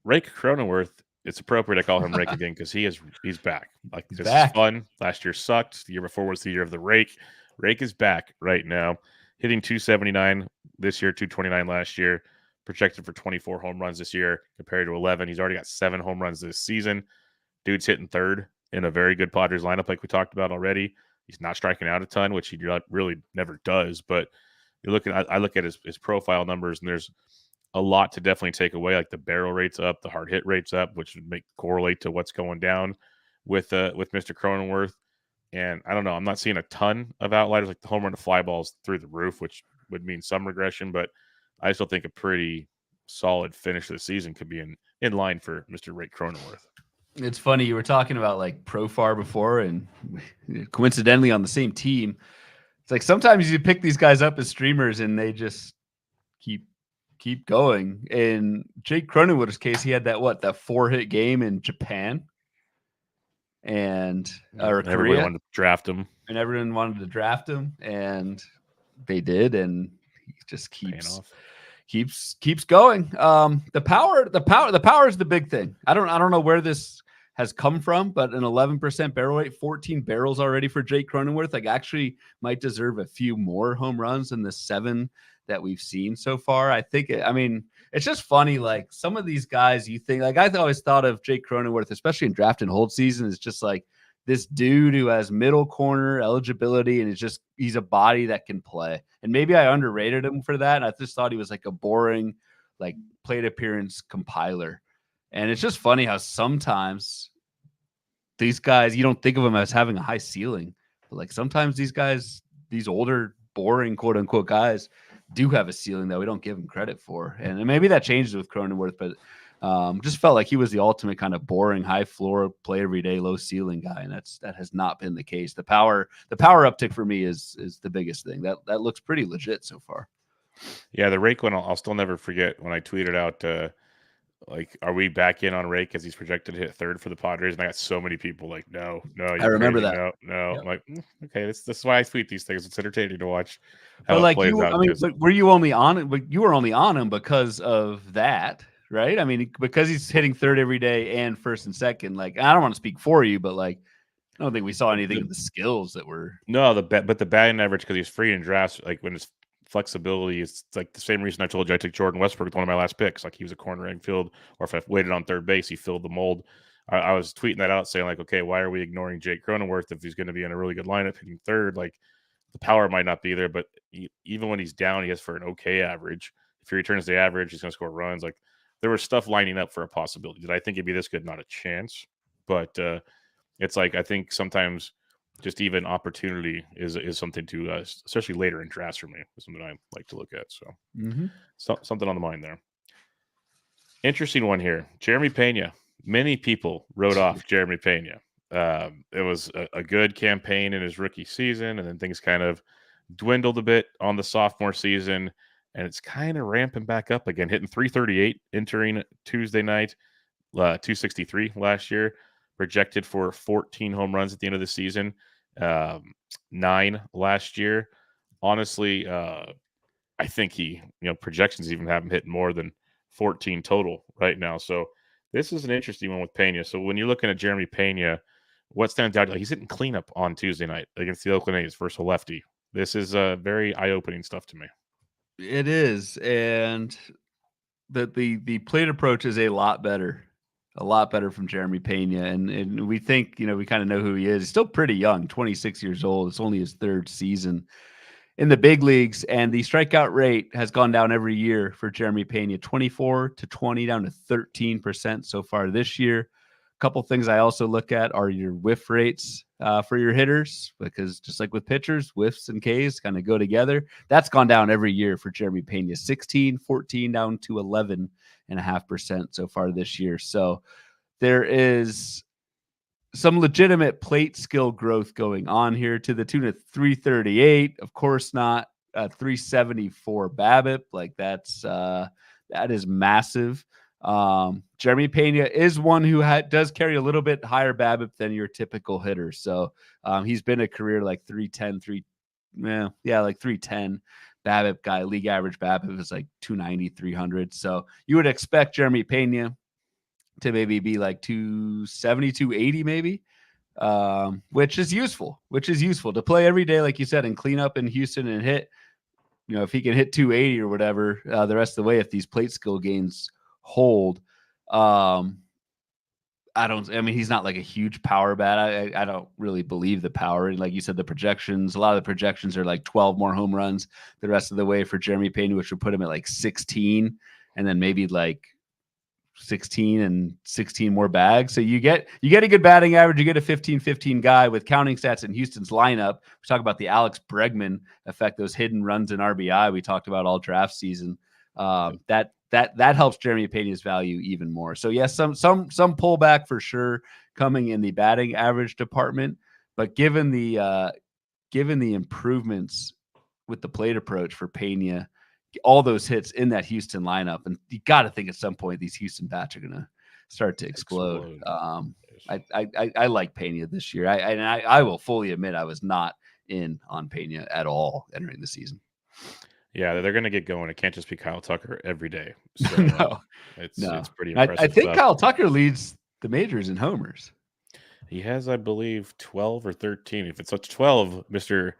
S1: Rake Cronenworth, it's appropriate to call him Rake again because he's back. Like this is fun. Last year sucked. The year before was the year of the Rake. Rake is back right now, hitting 279 this year, 229 last year. Projected for 24 home runs this year compared to 11. He's already got 7 home runs this season. Dude's hitting third in a very good Padres lineup, like we talked about already. He's not striking out a ton, which he really never does. But I look at his profile numbers, and there's a lot to definitely take away. Like the barrel rate's up, the hard hit rate's up, which would correlate to what's going down with Mr. Cronenworth. And I don't know, I'm not seeing a ton of outliers, like the home run to fly balls through the roof, which would mean some regression, but I still think a pretty solid finish of the season could be in line for Mr. Rake Cronenworth.
S2: It's funny, you were talking about like Profar before, and coincidentally on the same team. It's like sometimes you pick these guys up as streamers and they just keep going. In Jake Cronenworth's case, he had that 4-hit game in Japan, and
S1: everybody wanted to draft him,
S2: and they did, and he just keeps going. The power is the big thing. I don't know where this has come from, but an 11% barrel rate, 14 barrels already for Jake Cronenworth, like actually might deserve a few more home runs than the 7 that we've seen so far. It's just funny. Like some of these guys, you think, like I've always thought of Jake Cronenworth, especially in draft and hold season, is just like this dude who has middle corner eligibility, and he's a body that can play. And maybe I underrated him for that. And I just thought he was like a boring, like plate appearance compiler. And it's just funny how sometimes these guys, you don't think of them as having a high ceiling, but like sometimes these guys, these older, boring, quote unquote guys, do have a ceiling that we don't give them credit for. And maybe that changes with Cronenworth, but just felt like he was the ultimate kind of boring, high floor, play every day, low ceiling guy, and that has not been the case. The power uptick for me is the biggest thing. That looks pretty legit so far.
S1: Yeah, the Rake one, I'll still never forget when I tweeted out, like, are we back in on Rake as he's projected to hit third for the Padres? And I got so many people like, no.
S2: I remember that.
S1: No. Yep. I'm like, okay, this is why I tweet these things. It's entertaining to watch.
S2: But like but were you only on it? But you were only on him because of that, right? I mean, because he's hitting third every day and first and second. Like, I don't want to speak for you, but like, I don't think we saw anything of the skills that were.
S1: No, but the batting average, because he's free in drafts, like when it's flexibility, it's like the same reason I told you I took Jordan Westburg with one of my last picks. Like he was a corner infield, or if I waited on third base, he filled the mold. I was tweeting that out saying like, okay, why are we ignoring Jake Cronenworth if he's going to be in a really good lineup hitting third? Like the power might not be there, but even when he's down, he has for an okay average. If he returns the average, he's going to score runs. Like there was stuff lining up for a possibility. Did I think it'd be this good? Not a chance. But it's like I think sometimes just even opportunity is something to, especially later in drafts for me, is something I like to look at. So something on the mind there. Interesting one here. Jeremy Pena. Many people wrote off Jeremy Pena. It was a good campaign in his rookie season, and then things kind of dwindled a bit on the sophomore season, and it's kind of ramping back up again, hitting 338 entering Tuesday night, 263 last year, projected for 14 home runs at the end of the season, 9 last year. Honestly, I think projections even have him hitting more than 14 total right now. So this is an interesting one with Pena. So when you're looking at Jeremy Pena, what stands out? Like he's hitting cleanup on Tuesday night against the Oakland A's versus a lefty. This is very eye-opening stuff to me.
S2: It is, and the plate approach is a lot better from Jeremy Pena, and we think we kind of know who he is. He's still pretty young, 26 years old. It's only his third season in the big leagues, and the strikeout rate has gone down every year for Jeremy Pena, 24 to 20 down to 13% so far this year. A couple things I also look at are your whiff rates for your hitters, because just like with pitchers, whiffs and Ks kind of go together. That's gone down every year for Jeremy Pena, 16, 14 down to 11.5% so far this year. So there is some legitimate plate skill growth going on here to the tune of 338. Of course, not 374 BABIP. Like that is massive. Jeremy Pena is one who does carry a little bit higher BABIP than your typical hitter. So he's been a career like 310 BABIP guy. League average BABIP is like 290, 300. So you would expect Jeremy Pena to maybe be like 270, 280 maybe, which is useful to play every day, like you said, and clean up in Houston and hit, if he can hit 280 or whatever the rest of the way, if these plate skill gains hold. He's not like a huge power bat. I don't really believe the power. And like you said, a lot of the projections are like 12 more home runs the rest of the way for Jeremy Pena, which would put him at like 16, and then maybe like 16 and 16 more bags. So you get a good batting average. You get a 15-15 guy with counting stats in Houston's lineup. We talk about the Alex Bregman effect, those hidden runs in RBI we talked about all draft season. That helps Jeremy Pena's value even more. So yes, some pullback for sure coming in the batting average department, but given the improvements with the plate approach for Pena, all those hits in that Houston lineup, and you got to think at some point these Houston bats are going to start to explode. I like Pena this year. I will fully admit I was not in on Pena at all entering the season.
S1: Yeah, they're going to get going. It can't just be Kyle Tucker every day. So it's pretty impressive.
S2: I think Kyle Tucker leads the majors in homers.
S1: He has, I believe, 12 or 13. If it's such 12, Mr.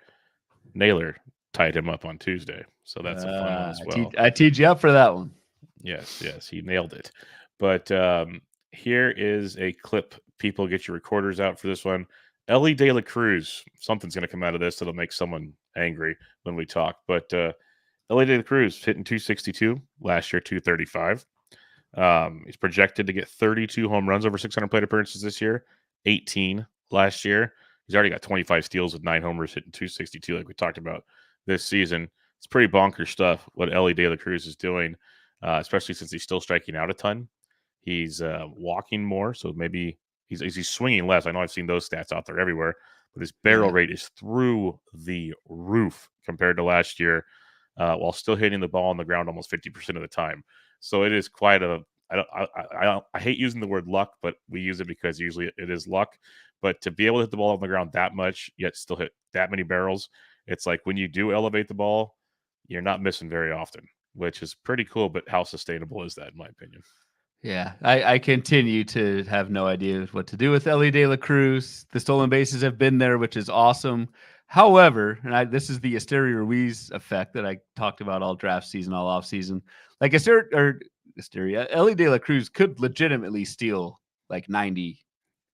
S1: Naylor tied him up on Tuesday. So that's a fun one as well.
S2: I teed you up for that one.
S1: Yes, he nailed it. But here is a clip. People, get your recorders out for this one. Elly De La Cruz. Something's going to come out of this that'll make someone angry when we talk. But Elly De La Cruz hitting 262 last year, 235. He's projected to get 32 home runs over 600 plate appearances this year, 18 last year. He's already got 25 steals with 9 homers, hitting 262 like we talked about this season. It's pretty bonkers stuff what Elly De La Cruz is doing, especially since he's still striking out a ton. He's walking more, so maybe he's swinging less. I know I've seen those stats out there everywhere, but his barrel rate is through the roof compared to last year, while still hitting the ball on the ground almost 50% of the time. So it is quite a I hate using the word luck, but we use it because usually it is luck. But to be able to hit the ball on the ground that much, yet still hit that many barrels, it's like when you do elevate the ball, you're not missing very often, which is pretty cool. But how sustainable is that, in my opinion?
S2: Yeah, I continue to have no idea what to do with Elly De La Cruz. The stolen bases have been there, which is awesome. However, and this is the Esteury Ruiz effect that I talked about all draft season, all off season. Like Elly De La Cruz could legitimately steal like 90,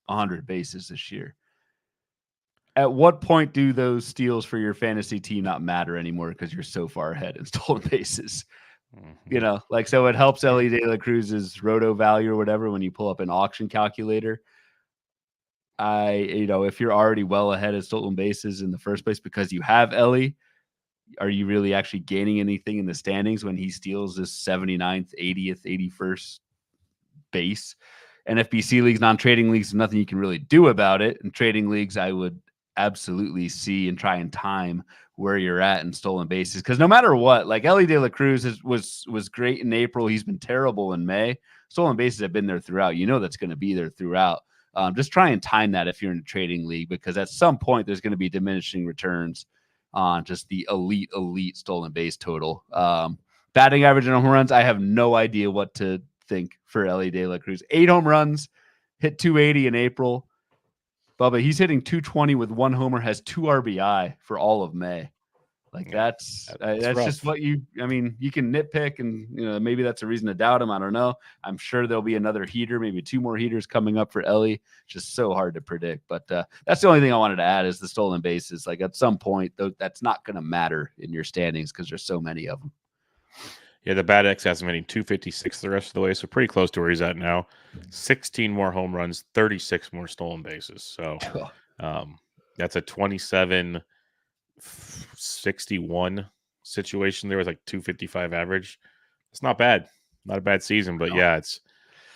S2: 100 bases this year. At what point do those steals for your fantasy team not matter anymore because you're so far ahead in stolen bases? Mm-hmm. So it helps Ellie De La Cruz's roto value or whatever when you pull up an auction calculator. If you're already well ahead of stolen bases in the first place because you have Ellie, are you really actually gaining anything in the standings when he steals this 79th, 80th, 81st base? NFBC leagues, non-trading leagues, nothing you can really do about it. In trading leagues, I would absolutely see and try and time where you're at in stolen bases, because no matter what, like Ellie De La Cruz was great in April. He's been terrible in May. Stolen bases have been there throughout. That's going to be there throughout. Just try and time that if you're in a trading league, because at some point there's going to be diminishing returns on just the elite stolen base total. Batting average and home runs, I have no idea what to think for Ellie De La Cruz. 8 home runs, hit 280 in April. Bubba, he's hitting 220 with 1 homer, has 2 RBI for all of May. That's just what you can nitpick, and maybe that's a reason to doubt him. I don't know. I'm sure there'll be another heater, maybe 2 more heaters coming up for Ellie. Just so hard to predict. But that's the only thing I wanted to add is the stolen bases. At some point, though, that's not going to matter in your standings because there's so many of them.
S1: Yeah, the Bat X has him hitting 256 the rest of the way, so pretty close to where he's at now. 16 more home runs, 36 more stolen bases. So that's a 27-61 situation there with 255 average. It's not bad. Not a bad season, but yeah, it's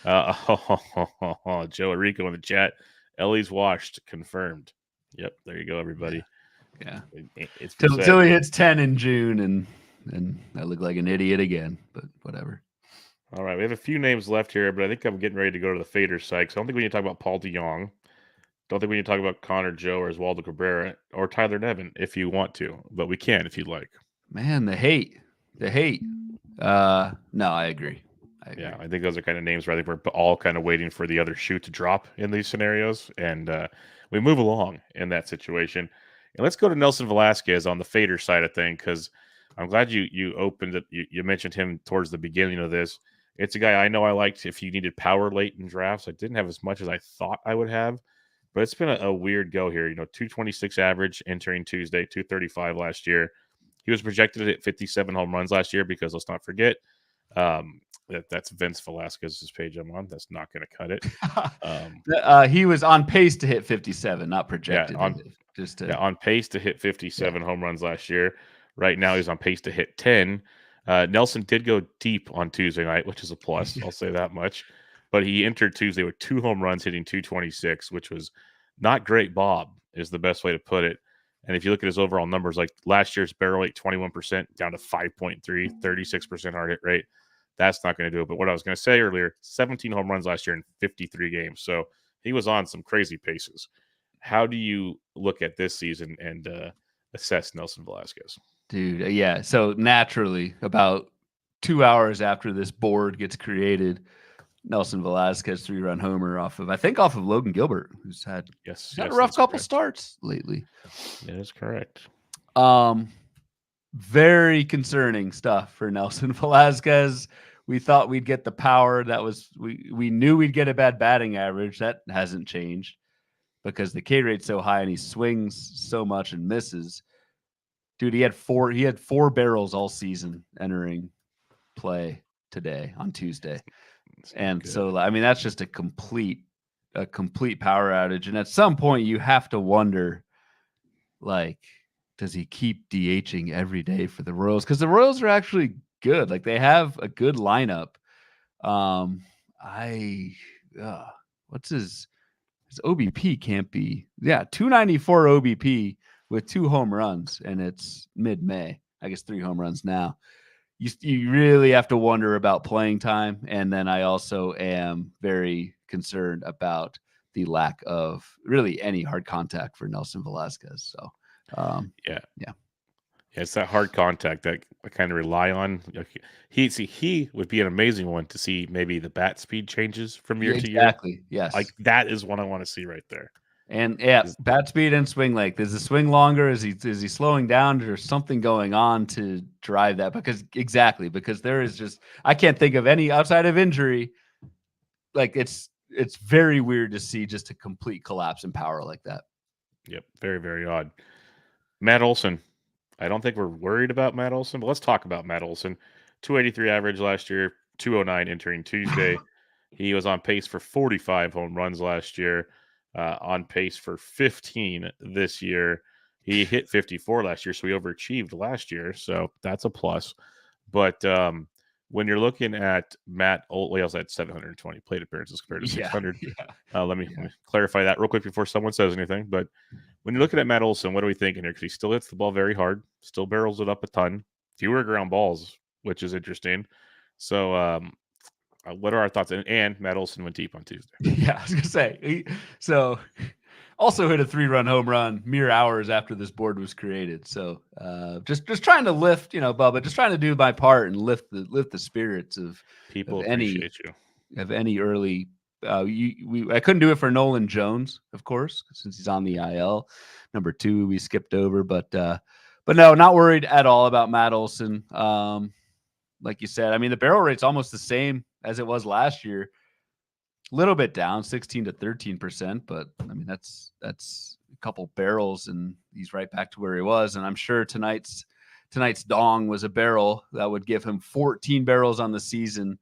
S1: Joe Rico in the chat. Ellie's washed, confirmed. Yep, there you go, everybody.
S2: Yeah. It's till he hits 10 in June and I look like an idiot again, but whatever.
S1: All right, we have a few names left here, but I think I'm getting ready to go to the fader side. So I don't think we need to talk about Paul DeJong. Don't think we need to talk about Connor Joe or Oswaldo Cabrera or Tyler Nevin if you want to, but we can if you'd like.
S2: Man, the hate. No, I agree.
S1: Yeah, I think those are kind of names where I think we're all kind of waiting for the other shoe to drop in these scenarios, and we move along in that situation. And let's go to Nelson Velasquez on the fader side of things, because I'm glad you opened it. You mentioned him towards the beginning of this. It's a guy I know I liked if you needed power late in drafts. I didn't have as much as I thought I would have, but it's been a weird go here. 226 average entering Tuesday, 235 last year. He was projected to hit 57 home runs last year because let's not forget, that's Vince Velasquez's page I'm on. That's not going to cut it.
S2: He was on pace to hit 57, not projected.
S1: Yeah, on pace to hit 57 home runs last year. Right now, he's on pace to hit 10. Nelson did go deep on Tuesday night, which is a plus. I'll say that much. But he entered Tuesday with 2 home runs, hitting 226, which was not great. Bob is the best way to put it. And if you look at his overall numbers, like last year's barrel rate, 21% down to 5.3, 36% hard hit rate. That's not going to do it. But what I was going to say earlier, 17 home runs last year in 53 games. So he was on some crazy paces. How do you look at this season and assess Nelson Velasquez?
S2: Dude, yeah. So naturally, about 2 hours after this board gets created, Nelson Velasquez 3-run homer off of Logan Gilbert, who's had a rough couple starts lately.
S1: That is correct.
S2: Very concerning stuff for Nelson Velasquez. We thought we'd get the power. We knew we'd get a bad batting average. That hasn't changed because the K rate's so high and he swings so much and misses. Dude, he had 4 barrels all season entering play today on Tuesday. And so, that's just a complete power outage. And at some point you have to wonder, does he keep DHing every day for the Royals? Because the Royals are actually good. They have a good lineup. What's his OBP can't be 294 OBP with 2 home runs, and it's mid-May. I guess 3 home runs now. You really have to wonder about playing time, and then I also am very concerned about the lack of really any hard contact for Nelson Velasquez. So,
S1: it's that hard contact that I kind of rely on. He would be an amazing one to see maybe the bat speed changes from year to year.
S2: Exactly. Yes.
S1: That is what I want to see right there.
S2: And bat speed and swing length. Is the swing longer? Is he slowing down? There's something going on to drive that because there is just, I can't think of any outside of injury. It's very weird to see just a complete collapse in power like that.
S1: Yep. Very, very odd. Matt Olson. I don't think we're worried about Matt Olson, but let's talk about Matt Olson. 283 average last year, 209 entering Tuesday. He was on pace for 45 home runs last year, on pace for 15 this year. He hit 54 last year, so he overachieved last year. So that's a plus. But when you're looking at Matt Olson, he also had 720 plate appearances compared to 600. Let me clarify that real quick before someone says anything. But when you're looking at Matt Olson, what are we thinking here? Because he still hits the ball very hard, still barrels it up a ton, fewer ground balls, which is interesting. So what are our thoughts? And Matt Olson went deep on Tuesday.
S2: Yeah, I was gonna say. So also hit a 3-run home run mere hours after this board was created. So just trying to lift, Bubba, just trying to do my part and lift the spirits of
S1: people.
S2: Of
S1: appreciate
S2: any early. I couldn't do it for Nolan Jones, of course, since he's on the IL. Number 2, we skipped over, but no, not worried at all about Matt Olson. Like you said, I mean, the barrel rate's almost the same as it was last year. A little bit down, 16 to 13%, but I mean that's a couple barrels and he's right back to where he was. And I'm sure tonight's dong was a barrel that would give him 14 barrels on the season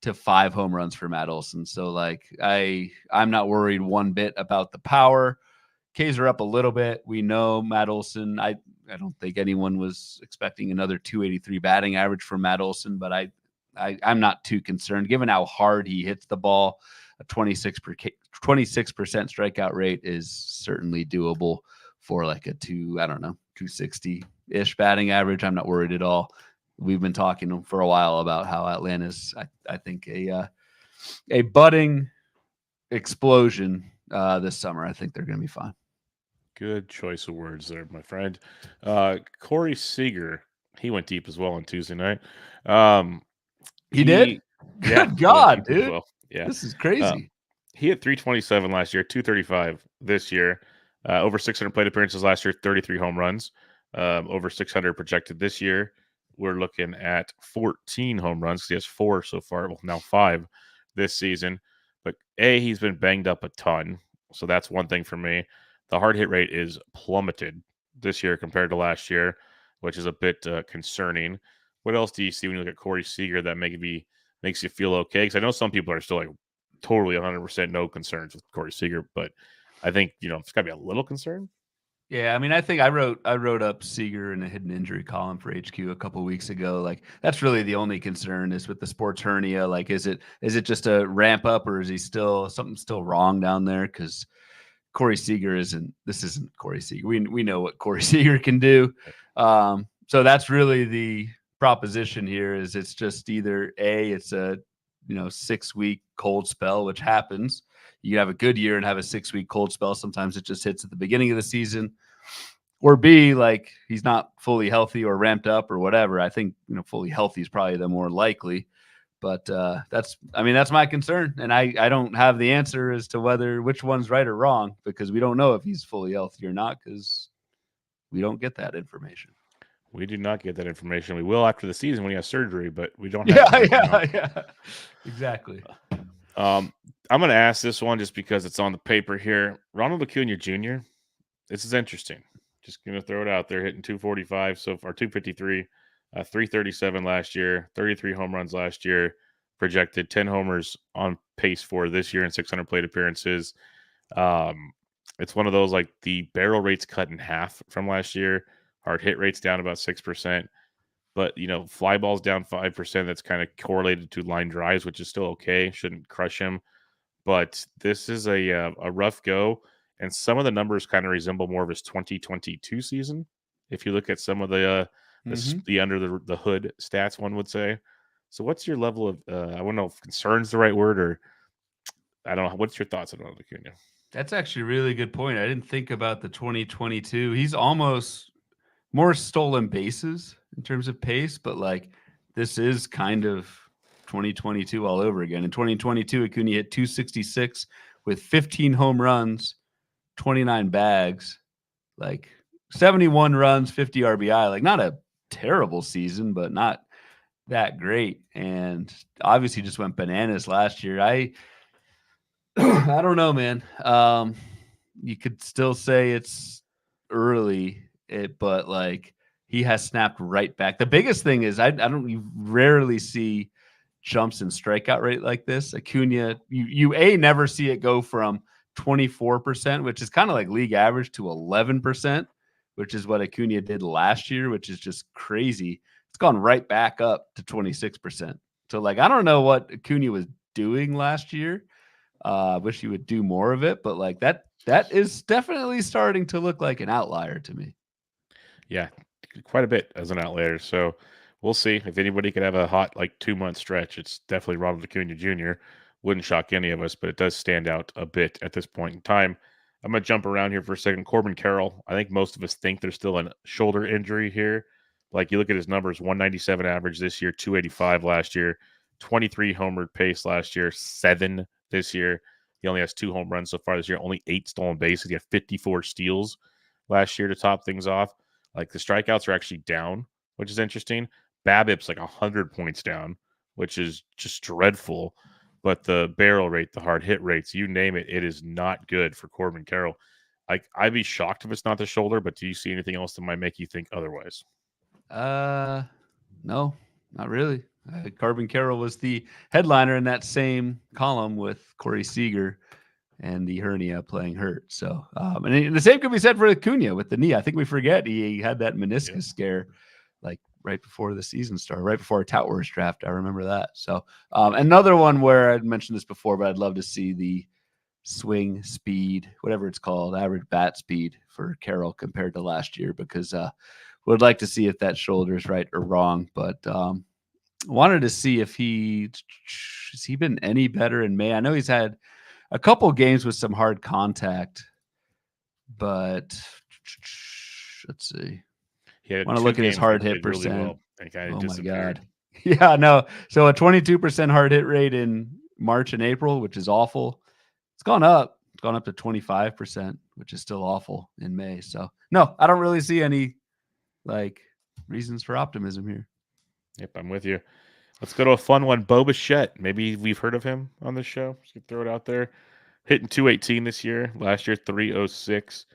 S2: to 5 home runs for Matt Olson. So like I'm not worried one bit about the power. Ks are up a little bit. We know Matt Olson. I don't think anyone was expecting another 283 batting average for Matt Olson, but I'm not too concerned given how hard he hits the ball. A 26% strikeout rate is certainly doable for like a 260-ish batting average. I'm not worried at all. We've been talking for a while about how Atlanta's, I think, a budding explosion this summer. I think they're going to be fine.
S1: Good choice of words there, my friend. Corey Seager, he went deep as well on Tuesday night.
S2: He did? Good God, dude.
S1: Well. Yeah.
S2: This is crazy.
S1: He hit 327 last year, 235 this year. Over 600 plate appearances last year, 33 home runs. Over 600 projected this year. We're looking at 14 home runs because he has 4 so far. Well, now 5 this season. But he's been banged up a ton. So that's one thing for me. The hard hit rate is plummeted this year compared to last year, which is a bit concerning. What else do you see when you look at Corey Seager that maybe makes you feel okay? Because I know some people are still like totally 100% no concerns with Corey Seager, but I think it's got to be a little concern.
S2: Yeah, I mean, I think I wrote up Seager in a hidden injury column for HQ a couple weeks ago. Like that's really the only concern is with the sports hernia. Like, is it just a ramp up or is he something still wrong down there? Because Corey Seager isn't Corey Seager. We know what Corey Seager can do. So that's really the proposition here is it's just either it's a 6-week cold spell, which happens. You have a good year and have a 6-week cold spell. Sometimes it just hits at the beginning of the season. Or B, like he's not fully healthy or ramped up or whatever. I think fully healthy is probably the more likely. But that's my concern, and I don't have the answer as to which one's right or wrong because we don't know if he's fully healthy or not because we don't get that information.
S1: We do not get that information. We will after the season when he has surgery, but we don't have
S2: Yeah. Exactly.
S1: I'm going to ask this one just because it's on the paper here. Ronald Acuna Jr., this is interesting. Just going to throw it out there, hitting 245 so far, 253, 337 last year, 33 home runs last year, projected 10 homers on pace for this year and 600 plate appearances. It's one of those like the barrel rates cut in half from last year. Hard hit rates down about 6%, but fly balls down 5%. That's kind of correlated to line drives, which is still okay. Shouldn't crush him, but this is a rough go. And some of the numbers kind of resemble more of his 2022 season. If you look at some of the under the hood stats, one would say. So, what's your level of? I don't know if concern's the right word, or I don't know. What's your thoughts on Ronald Acuna?
S2: That's actually a really good point. I didn't think about the 2022. He's almost more stolen bases in terms of pace, but like this is kind of 2022 all over again. In 2022, Acuna hit 266 with 15 home runs, 29 bags, like 71 runs, 50 RBI. Like not a terrible season, but not that great. And obviously just went bananas last year. I don't know, man. You could still say it's early, but like he has snapped right back. The biggest thing is you rarely see jumps in strikeout rate like this. Acuna, you never see it go from 24%, which is kind of like league average, to 11%, which is what Acuna did last year, which is just crazy. It's gone right back up to 26%. So like, I don't know what Acuna was doing last year. Wish he would do more of it, but like that is definitely starting to look like an outlier to me.
S1: Yeah, quite a bit as an outlier. So we'll see if anybody could have a hot 2-month stretch. It's definitely Ronald Acuna Jr. Wouldn't shock any of us, but it does stand out a bit at this point in time. I'm gonna jump around here for a second. Corbin Carroll. I think most of us think there's still a shoulder injury here. Like you look at his numbers: 197 average this year, 285 last year, 23 homer pace last year, 7 this year. He only has 2 home runs so far this year, only 8 stolen bases. He had 54 steals last year to top things off. Like the strikeouts are actually down, which is interesting. BABIP's like 100 points down, which is just dreadful. But the barrel rate, the hard hit rates, you name it, it is not good for Corbin Carroll. Like I'd be shocked if it's not the shoulder, but do you see anything else that might make you think otherwise?
S2: No, not really. Corbin Carroll was the headliner in that same column with Corey Seager and the hernia playing hurt. So, and the same could be said for Acuna with the knee. I think we forget he had that meniscus scare like right before the season started, right before our Tout Wars draft. I remember that. So, another one where I'd mentioned this before, but I'd love to see the swing speed, whatever it's called, average bat speed for Carroll compared to last year, because would like to see if that shoulder is right or wrong. But wanted to see if has he been any better in May. I know he's had a couple games with some hard contact, but let's see.
S1: Yeah,
S2: want to look at his hard hit percent. Really well.
S1: Oh my God.
S2: Yeah, no. So a 22% hard hit rate in March and April, which is awful. It's gone up. It's gone up to 25%, which is still awful in May. So no, I don't really see any reasons for optimism here.
S1: Yep, I'm with you. Let's go to a fun one. Bo Bichette. Maybe we've heard of him on this show. Just throw it out there. Hitting 218 this year. Last year, 306.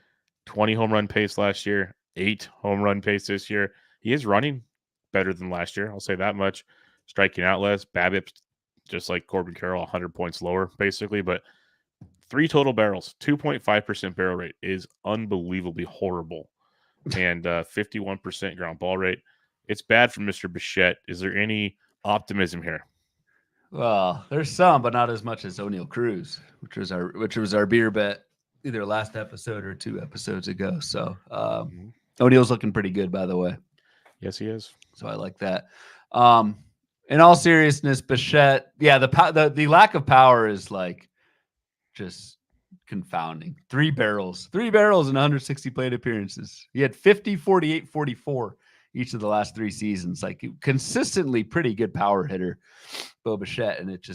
S1: 20 home run pace last year. 8 home run pace this year. He is running better than last year. I'll say that much. Striking out less. BABIP, just like Corbin Carroll, 100 points lower, basically. But 3 total barrels, 2.5% barrel rate is unbelievably horrible. And 51% ground ball rate. It's bad for Mr. Bichette. Is there any optimism here?
S2: Well, there's some, but not as much as O'Neal Cruz, which was our beer bet either last episode or 2 episodes ago. So O'Neal's looking pretty good, by the way.
S1: Yes, he is.
S2: So I like that. In all seriousness, Bichette, yeah, the lack of power is just confounding. 3 barrels in 160 plate appearances. He had 50, 48, 44 each of the last 3 seasons. Consistently pretty good power hitter, Bo Bichette, and it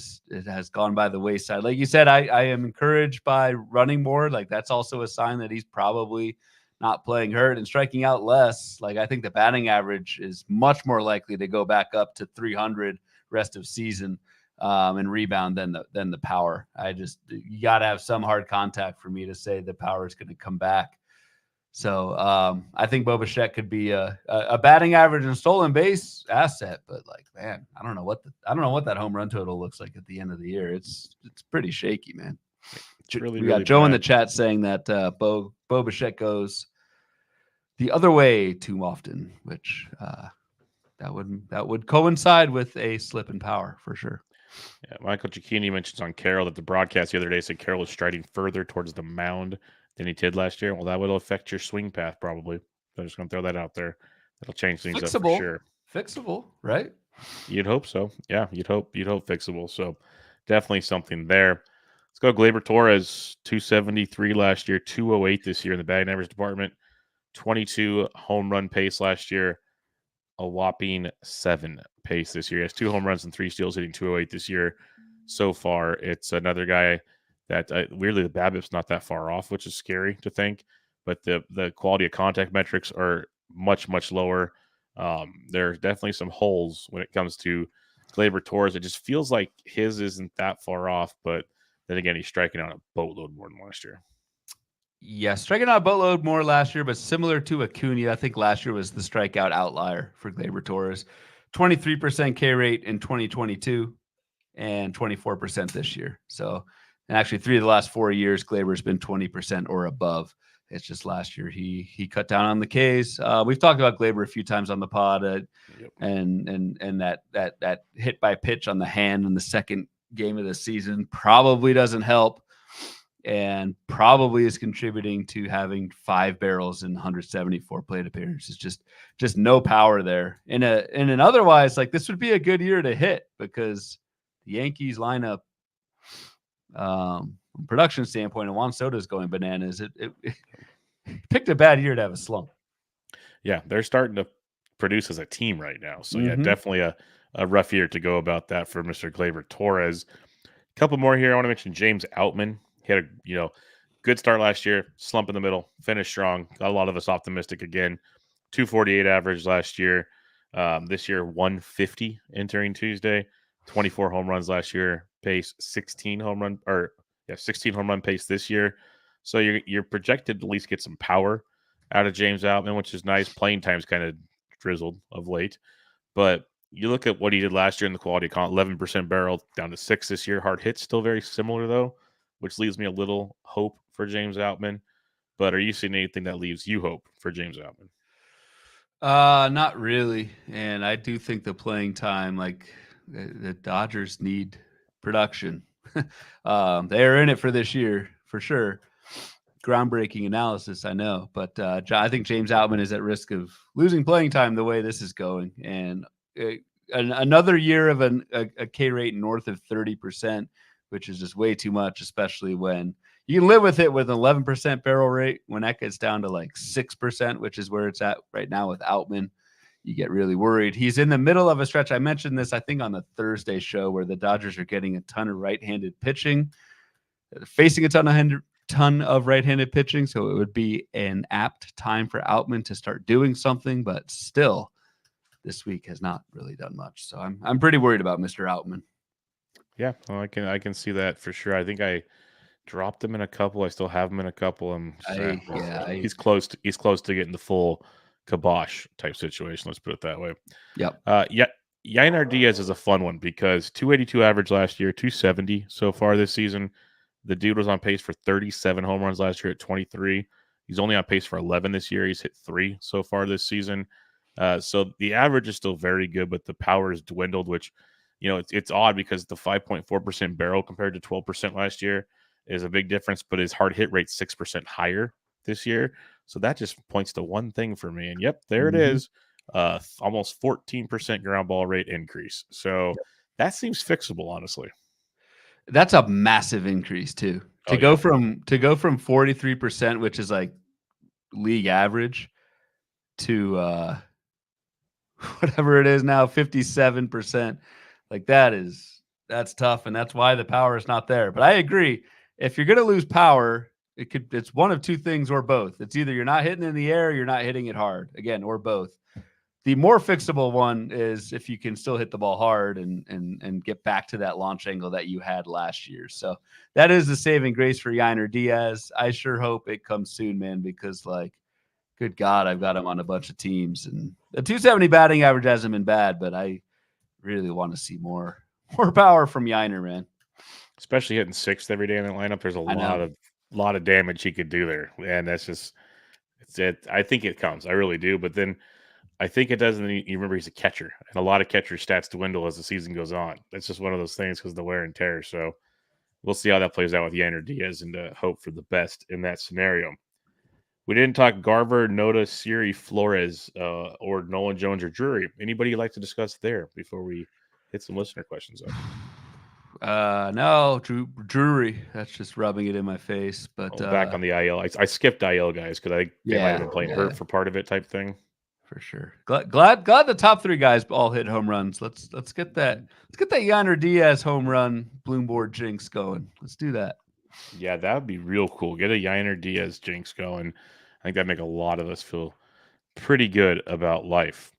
S2: has gone by the wayside. Like you said, I am encouraged by running more. That's also a sign that he's probably not playing hurt and striking out less. I think the batting average is much more likely to go back up to 300 rest of season and rebound than the power. You got to have some hard contact for me to say the power is going to come back. So I think Bo Bichette could be a batting average and stolen base asset, but man, I don't know what that home run total looks like at the end of the year. It's pretty shaky, man. We got Joe in the chat saying that Bo Bichette goes the other way too often, which that would coincide with a slip in power for sure.
S1: Yeah, Michael Cicchini mentions on Carroll that the broadcast the other day said Carroll is striding further towards the mound than he did last year. Well, that will affect your swing path probably. So I'm just going to throw that out there. That'll change things up for sure.
S2: Fixable, right?
S1: You'd hope so. Yeah, you'd hope fixable. So definitely something there. Let's go Gleyber Torres, 273 last year, 208 this year in the batting average department, 22 home run pace last year, a whopping 7 pace this year. He has 2 home runs and 3 steals, hitting 208 this year so far. It's another guy that weirdly the BABIP's not that far off, which is scary to think, but the quality of contact metrics are much, much lower. There are definitely some holes when it comes to Gleyber Torres. It just feels like his isn't that far off, but then again, he's striking out a boatload more than last year.
S2: Yeah, striking out a boatload more last year, but similar to Acuna, I think last year was the strikeout outlier for Gleyber Torres. 23% K rate in 2022 and 24% this year. So, and actually 3 of the last 4 years, Gleyber's been 20% or above. It's just last year he cut down on the Ks. We've talked about Gleyber a few times on the pod, and that hit by pitch on the hand in the second game of the season probably doesn't help, and probably is contributing to having 5 barrels in 174 plate appearances. Just no power there. In an otherwise, like, this would be a good year to hit, because the Yankees lineup, from production standpoint, and Juan Soto's going bananas. It picked a bad year to have a slump.
S1: Yeah, they're starting to produce as a team right now. So yeah, definitely a rough year to go about that for Mr. Gleyber Torres. A couple more here. I want to mention James Outman. He had a good start last year, slump in the middle, finished strong. Got a lot of us optimistic again. 248 average last year. This year 150 entering Tuesday. 24 home runs last year. Pace 16 home run pace this year. So you're projected to at least get some power out of James Outman, which is nice. Playing time's kind of drizzled of late, but you look at what he did last year in the quality count, 11% barrel down to 6 this year. Hard hits still very similar though, which leaves me a little hope for James Outman. But are you seeing anything that leaves you hope for James Outman?
S2: Not really. And I do think the playing time, like, the Dodgers need production. They're in it for this year for sure. Groundbreaking analysis, I know, but I think James Outman is at risk of losing playing time the way this is going. And another year of a K rate north of 30%, which is just way too much, especially when you can live with it with an 11% barrel rate. When that gets down to like 6%, which is where it's at right now with Outman, you get really worried. He's in the middle of a stretch. I mentioned this, I think, on the Thursday show, where the Dodgers are getting a ton of right-handed pitching, facing a ton of right-handed pitching. So it would be an apt time for Outman to start doing something, but still, this week has not really done much. So I'm pretty worried about Mr. Outman.
S1: Yeah, well, I can see that for sure. I think I dropped him in a couple. I still have him in a couple. He's close to getting the full kibosh type situation. Let's put it that way.
S2: Yep.
S1: Yainer Diaz is a fun one because 282 average last year, 270 so far this season. The dude was on pace for 37 home runs last year at 23. He's only on pace for 11 this year. He's hit 3 so far this season. So the average is still very good, but the power has dwindled, which, it's odd because the 5.4% barrel compared to 12% last year is a big difference, but his hard hit rate 6% higher this year. So that just points to one thing for me. And yep, there it is. Almost 14% ground ball rate increase. So that seems fixable, honestly.
S2: That's a massive increase too. To go from 43%, which is like league average, to whatever it is now, 57%. Like, that's tough, and that's why the power is not there. But I agree. If you're going to lose power, it's one of two things or both. It's either you're not hitting in the air, or you're not hitting it hard, again, or both. The more fixable one is if you can still hit the ball hard and get back to that launch angle that you had last year. So that is the saving grace for Yainer Diaz. I sure hope it comes soon, man, because, like, good God, I've got him on a bunch of teams, and the 270 batting average hasn't been bad, but I really want to see more power from Yainer, man.
S1: Especially hitting 6th every day in the lineup. There's a lot of damage he could do there, and that's just it. I think it comes. I really do, but then I think it doesn't. You remember, he's a catcher, and a lot of catcher stats dwindle as the season goes on. That's just one of those things because of the wear and tear. So we'll see how that plays out with Yainer Diaz, and hope for the best in that scenario. We didn't talk Garver, Noda, Siri, Flores, or Nolan Jones or Drury. Anybody you'd like to discuss there before we hit some listener questions up?
S2: No, Drury. That's just rubbing it in my face. But
S1: back on the IL, I skipped IL guys because I think they might have been playing hurt for part of it, type thing.
S2: For sure. Glad the top 3 guys all hit home runs. Let's get that. Let's get that Yainer Diaz home run Bloomboard jinx going. Let's do that.
S1: Yeah, that would be real cool. Get a Yainer Diaz jinx going. I think that'd make a lot of us feel pretty good about life.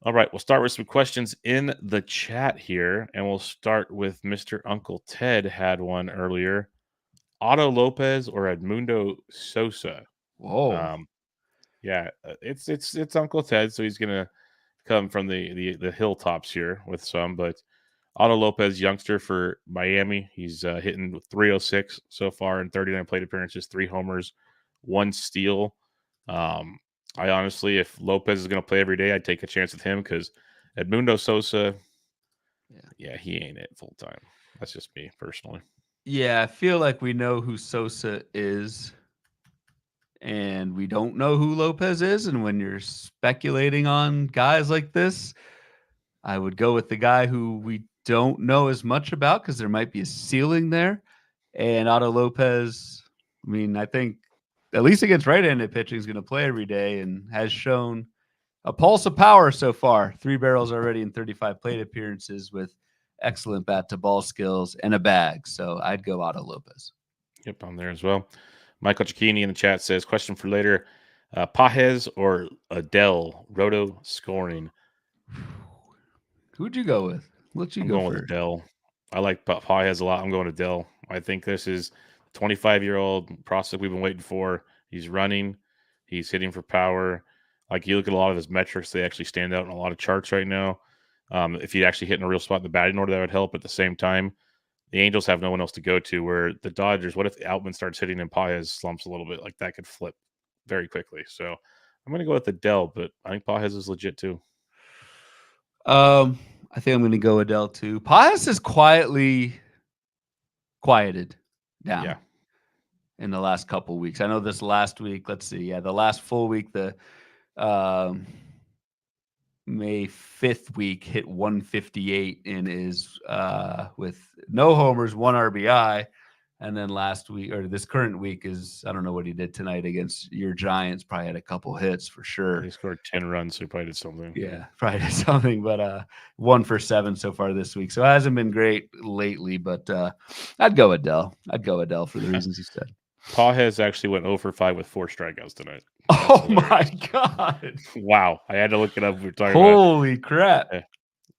S1: All right, we'll start with some questions in the chat here, and we'll start with Mr. Uncle Ted had one earlier. Otto Lopez or Edmundo Sosa.
S2: Whoa.
S1: It's Uncle Ted, so he's gonna come from the hilltops here with some. But Otto Lopez, youngster for Miami, he's hitting 306 so far in 39 plate appearances, 3 homers, 1 steal. I honestly, if Lopez is going to play every day, I'd take a chance with him because Edmundo Sosa, he ain't it full time. That's just me personally.
S2: Yeah, I feel like we know who Sosa is, and we don't know who Lopez is. And when you're speculating on guys like this, I would go with the guy who we don't know as much about because there might be a ceiling there. And Otto Lopez, I mean, I think at least against right-handed pitching is going to play every day and has shown a pulse of power so far. 3 barrels already in 35 plate appearances with excellent bat-to-ball skills and a bag. So I'd go Otto Lopez.
S1: Yep, I'm there as well. Michael Cicchini in the chat says, question for later, Pages or Adele, roto scoring?
S2: Who'd you go with?
S1: I'm going with Adele. I like Pages a lot. I'm going to Adele. I think this is 25-year-old prospect we've been waiting for. He's running. He's hitting for power. Like, you look at a lot of his metrics, they actually stand out in a lot of charts right now. If he actually hit in a real spot in the batting order, that would help. At the same time, the Angels have no one else to go to, where the Dodgers, what if Outman starts hitting and Pages slumps a little bit? Like, that could flip very quickly. So I'm going to go with Adele, but I think Pages is legit too.
S2: I think I'm going to go Adele too. Pages is quieted down in the last couple weeks. I know this last week, let's see. Yeah, the last full week, the May 5th week hit 158 and is with no homers, 1 RBI. And then last week, or this current week, is, I don't know what he did tonight against your Giants. Probably had a couple hits for sure.
S1: He scored 10 runs, so he probably did something.
S2: Yeah, probably did something, but 1 for 7 so far this week. So it hasn't been great lately, but I'd go Adele. I'd go Adele for the reasons you said.
S1: Pages actually went 0 for 5 with 4 strikeouts tonight.
S2: Oh my God.
S1: Wow. I had to look it up. We're talking
S2: Holy crap.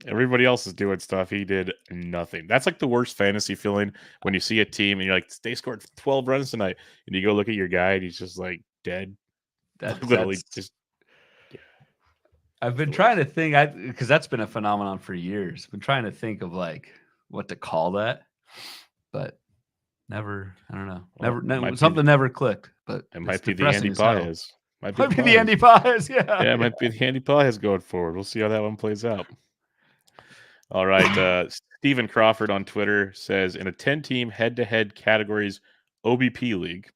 S1: Everybody else is doing stuff. He did nothing. That's like the worst fantasy feeling when you see a team and you're like, they scored 12 runs tonight. And you go look at your guy and he's just like dead.
S2: I've been trying to think, because that's been a phenomenon for years. Been trying to think of like what to call that, but never, I don't know. Something never clicked, but
S1: it might be the Andy Pages.
S2: Might be the Andy Pages, yeah.
S1: Yeah, it might be the Andy Pages going forward. We'll see how that one plays out. All right. Stephen Crawford on Twitter says, in a 10-team head-to-head categories OBP league,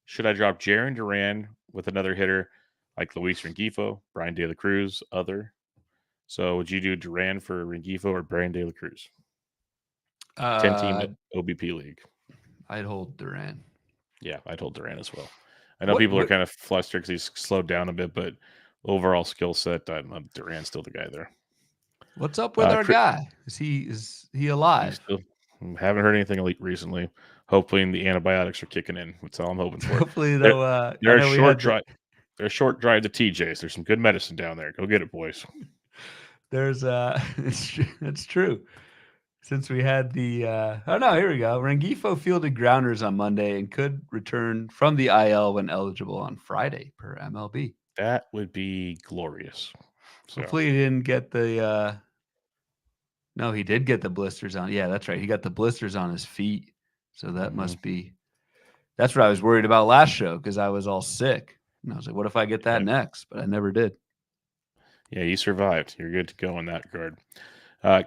S1: should I drop Jarren Duran with another hitter like Luis Rengifo, Brian De La Cruz, other? So would you do Duran for Rengifo or Brian De La Cruz? 10-team OBP league.
S2: I'd hold Duran.
S1: Yeah, I'd hold Duran as well. I know people are kind of flustered because he's slowed down a bit, but overall skill set, Duran's still the guy there.
S2: What's up with our guy? Is he alive?
S1: Haven't heard anything elite recently. Hopefully the antibiotics are kicking in. That's all I'm hoping for.
S2: Hopefully they're
S1: a short drive. They're a short drive to TJ's. There's some good medicine down there. Go get it, boys.
S2: There's it's true. Since we had the here we go. Rengifo fielded grounders on Monday and could return from the IL when eligible on Friday per MLB.
S1: That would be glorious.
S2: So. Hopefully he didn't get the no, he did get the blisters on. Yeah, that's right. He got the blisters on his feet. So that must be, that's what I was worried about last show because I was all sick. And I was like, what if I get that next? But I never did.
S1: Yeah, you survived. You're good to go in that regard.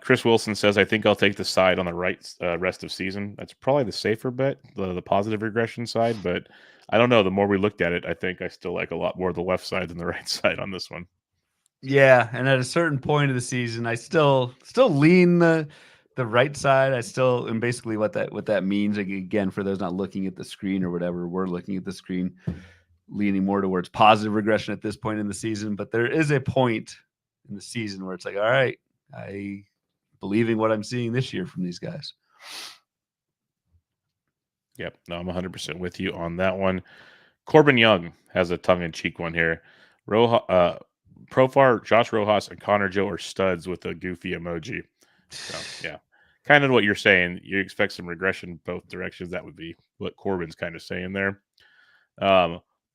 S1: Chris Wilson says, I think I'll take the side on the right rest of season. That's probably the safer bet, the positive regression side. But I don't know. The more we looked at it, I think I still like a lot more the left side than the right side on this one.
S2: Yeah, and at a certain point of the season, I still lean the right side. I still, and basically what that means, again, for those not looking at the screen or whatever, we're looking at the screen, leaning more towards positive regression at this point in the season. But there is a point in the season where it's like, all right, I believe in what I'm seeing this year from these guys.
S1: Yep, no, I'm 100% with you on that one. Corbin Young has a tongue-in-cheek one here. Profar, Josh Rojas, and Connor Joe are studs with a goofy emoji. So, yeah. kind of what you're saying. You expect some regression both directions. That would be what Corbin's kind of saying there.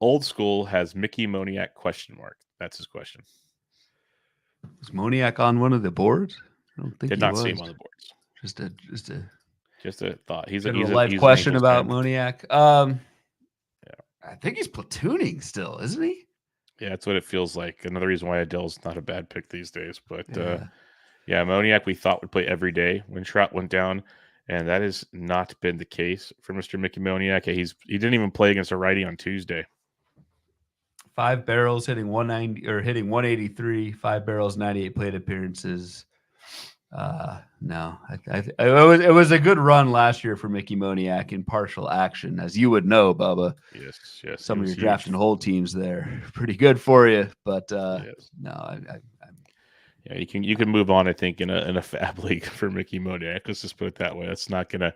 S1: Old School has Mickey Moniak ? That's his question.
S2: Was Moniak on one of the boards? I don't think
S1: Did
S2: he
S1: not
S2: was.
S1: see him on the boards.
S2: Just a
S1: thought. He's
S2: a live question about Moniak. I think he's platooning still, isn't he?
S1: Yeah, that's what it feels like. Another reason why Adele's not a bad pick these days. But Moniak we thought would play every day when Trout went down, and that has not been the case for Mr. Mickey Moniak. He didn't even play against a righty on Tuesday.
S2: 5 barrels, hitting 190 or hitting 183. 5 barrels, 98 plate appearances. No, it was a good run last year for Mickey Moniak in partial action, as you would know, Bubba.
S1: Yes.
S2: Some of your draft and hold teams there, pretty good for you, but no,
S1: you can move on. I think in a fab league for Mickey Moniak. Let's just put it that way. That's not gonna,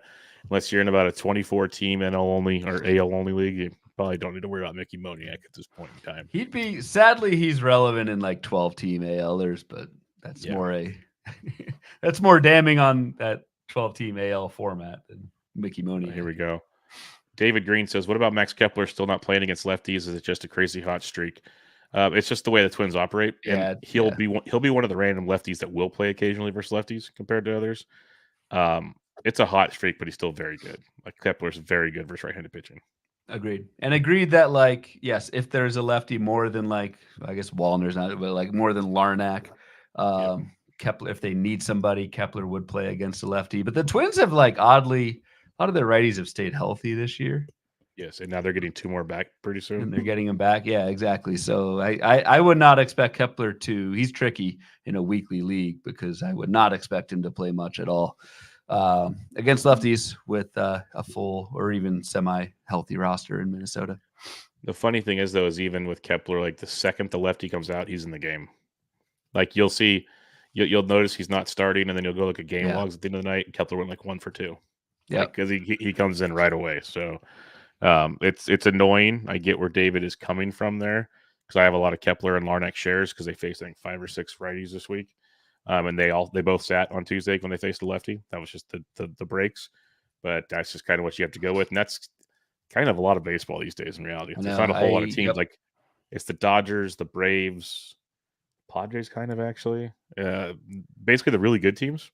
S1: unless you're in about a 24 team NL only or AL only league. You probably don't need to worry about Mickey Moniak at this point in time.
S2: Sadly, he's relevant in like 12 team ALers, but that's that's more damning on that 12-team AL format than Mickey Moniak.
S1: Here we go. David Green says, what about Max Kepler still not playing against lefties? Is it just a crazy hot streak? It's just the way the Twins operate. And he'll be one of the random lefties that will play occasionally versus lefties compared to others. It's a hot streak, but he's still very good. Like Kepler's very good versus right-handed pitching.
S2: Agreed that, like, yes, if there's a lefty more than, like, I guess Wallner's not, but like more than Larnack, Kepler, if they need somebody, Kepler would play against a lefty. But the Twins have, like, oddly, a lot of their righties have stayed healthy this year.
S1: Yes, and now they're getting 2 more back pretty soon.
S2: And they're getting them back. Yeah, exactly. So I would not expect Kepler to. He's tricky in a weekly league because I would not expect him to play much at all against lefties with a full or even semi-healthy roster in Minnesota.
S1: The funny thing is, though, is even with Kepler, like the second the lefty comes out, he's in the game. Like you'll see. You'll notice he's not starting, and then you'll go look at game logs at the end of the night, and Kepler went like 1 for 2. Yeah, because he comes in right away. So it's annoying. I get where David is coming from there because I have a lot of Kepler and Larnack shares because they faced, I think, 5 or 6 righties this week, and they both sat on Tuesday when they faced a lefty. That was just the breaks, but that's just kind of what you have to go with, and that's kind of a lot of baseball these days in reality. There's not a whole lot of teams like it's the Dodgers, the Braves. Padres kind of actually. Basically the really good teams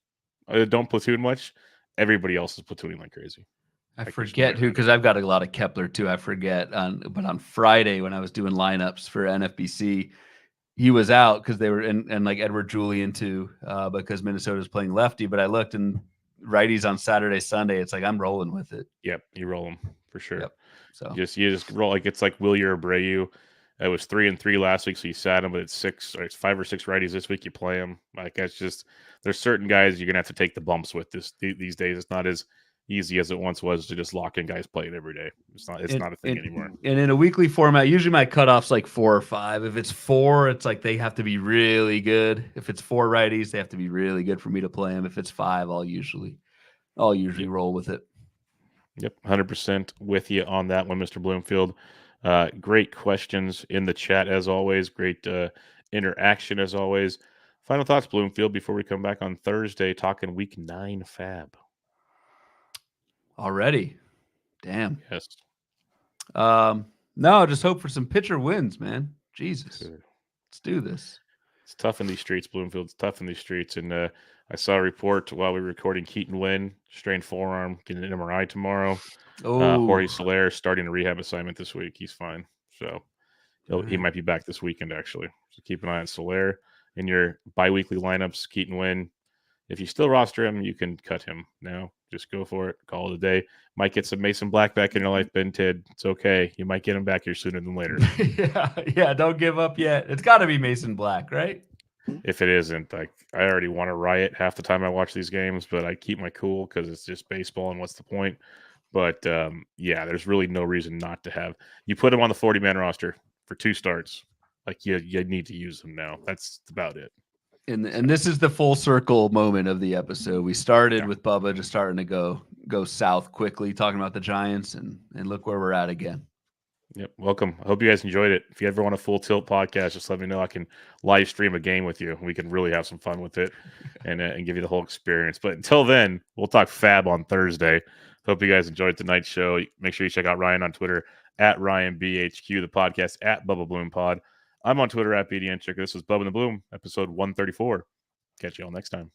S1: don't platoon much. Everybody else is platooning like crazy.
S2: I forget who, because I've got a lot of Kepler too. I forget. But on Friday when I was doing lineups for NFBC, he was out because they were and like Edward Julian too, because Minnesota's playing lefty. But I looked and righties on Saturday, Sunday. It's like I'm rolling with it.
S1: Yep, you roll them for sure. Yep.
S2: So
S1: you just roll like it's like Wilyer Abreu. It was 3-3 last week, so you sat him, but it's 5 or 6 righties this week. You play him. Like that's just there's certain guys you're gonna have to take the bumps with these days. It's not as easy as it once was to just lock in guys playing every day. It's not a thing anymore.
S2: And in a weekly format, usually my cutoff's like 4 or 5. If it's 4, it's like they have to be really good. If it's 4 righties, they have to be really good for me to play them. If it's 5, I'll usually roll with it.
S1: Yep, 100% with you on that one, Mr. Bloomfield. Great questions in the chat as always. Great interaction as always. Final thoughts, Bloomfield, before we come back on Thursday talking Week 9 Fab.
S2: Already, damn.
S1: Yes.
S2: No, just hope for some pitcher wins, man. Jesus, Let's do this.
S1: It's tough in these streets, Bloomfield. It's tough in these streets, and I saw a report while we were recording. Keaton Wynn strained forearm, getting an MRI tomorrow. Jorge Soler starting a rehab assignment this week. He's fine, so he might be back this weekend actually. So keep an eye on Soler in your biweekly lineups. Keaton Wynn. If you still roster him, you can cut him now. Just go for it. Call it a day. Might get some Mason Black back in your life, Ben Tidd. It's okay. You might get him back here sooner than later.
S2: Yeah. Don't give up yet. It's got to be Mason Black, right?
S1: If it isn't, I already want to riot half the time I watch these games, but I keep my cool because it's just baseball, and what's the point? But there's really no reason not to have. You put him on the 40-man roster for 2 starts. Like you need to use him now. That's about it.
S2: And this is the full circle moment of the episode. We started with Bubba just starting to go south quickly, talking about the Giants, and look where we're at again.
S1: Yep. Welcome. I hope you guys enjoyed it. If you ever want a full tilt podcast, just let me know. I can live stream a game with you. We can really have some fun with it and give you the whole experience. But until then, we'll talk fab on Thursday. Hope you guys enjoyed tonight's show. Make sure you check out Ryan on Twitter at RyanBHQ, the podcast at Bubba Bloom Pod. I'm on Twitter at BDN Chicker. This was Bubba and the Bloom, episode 134. Catch you all next time.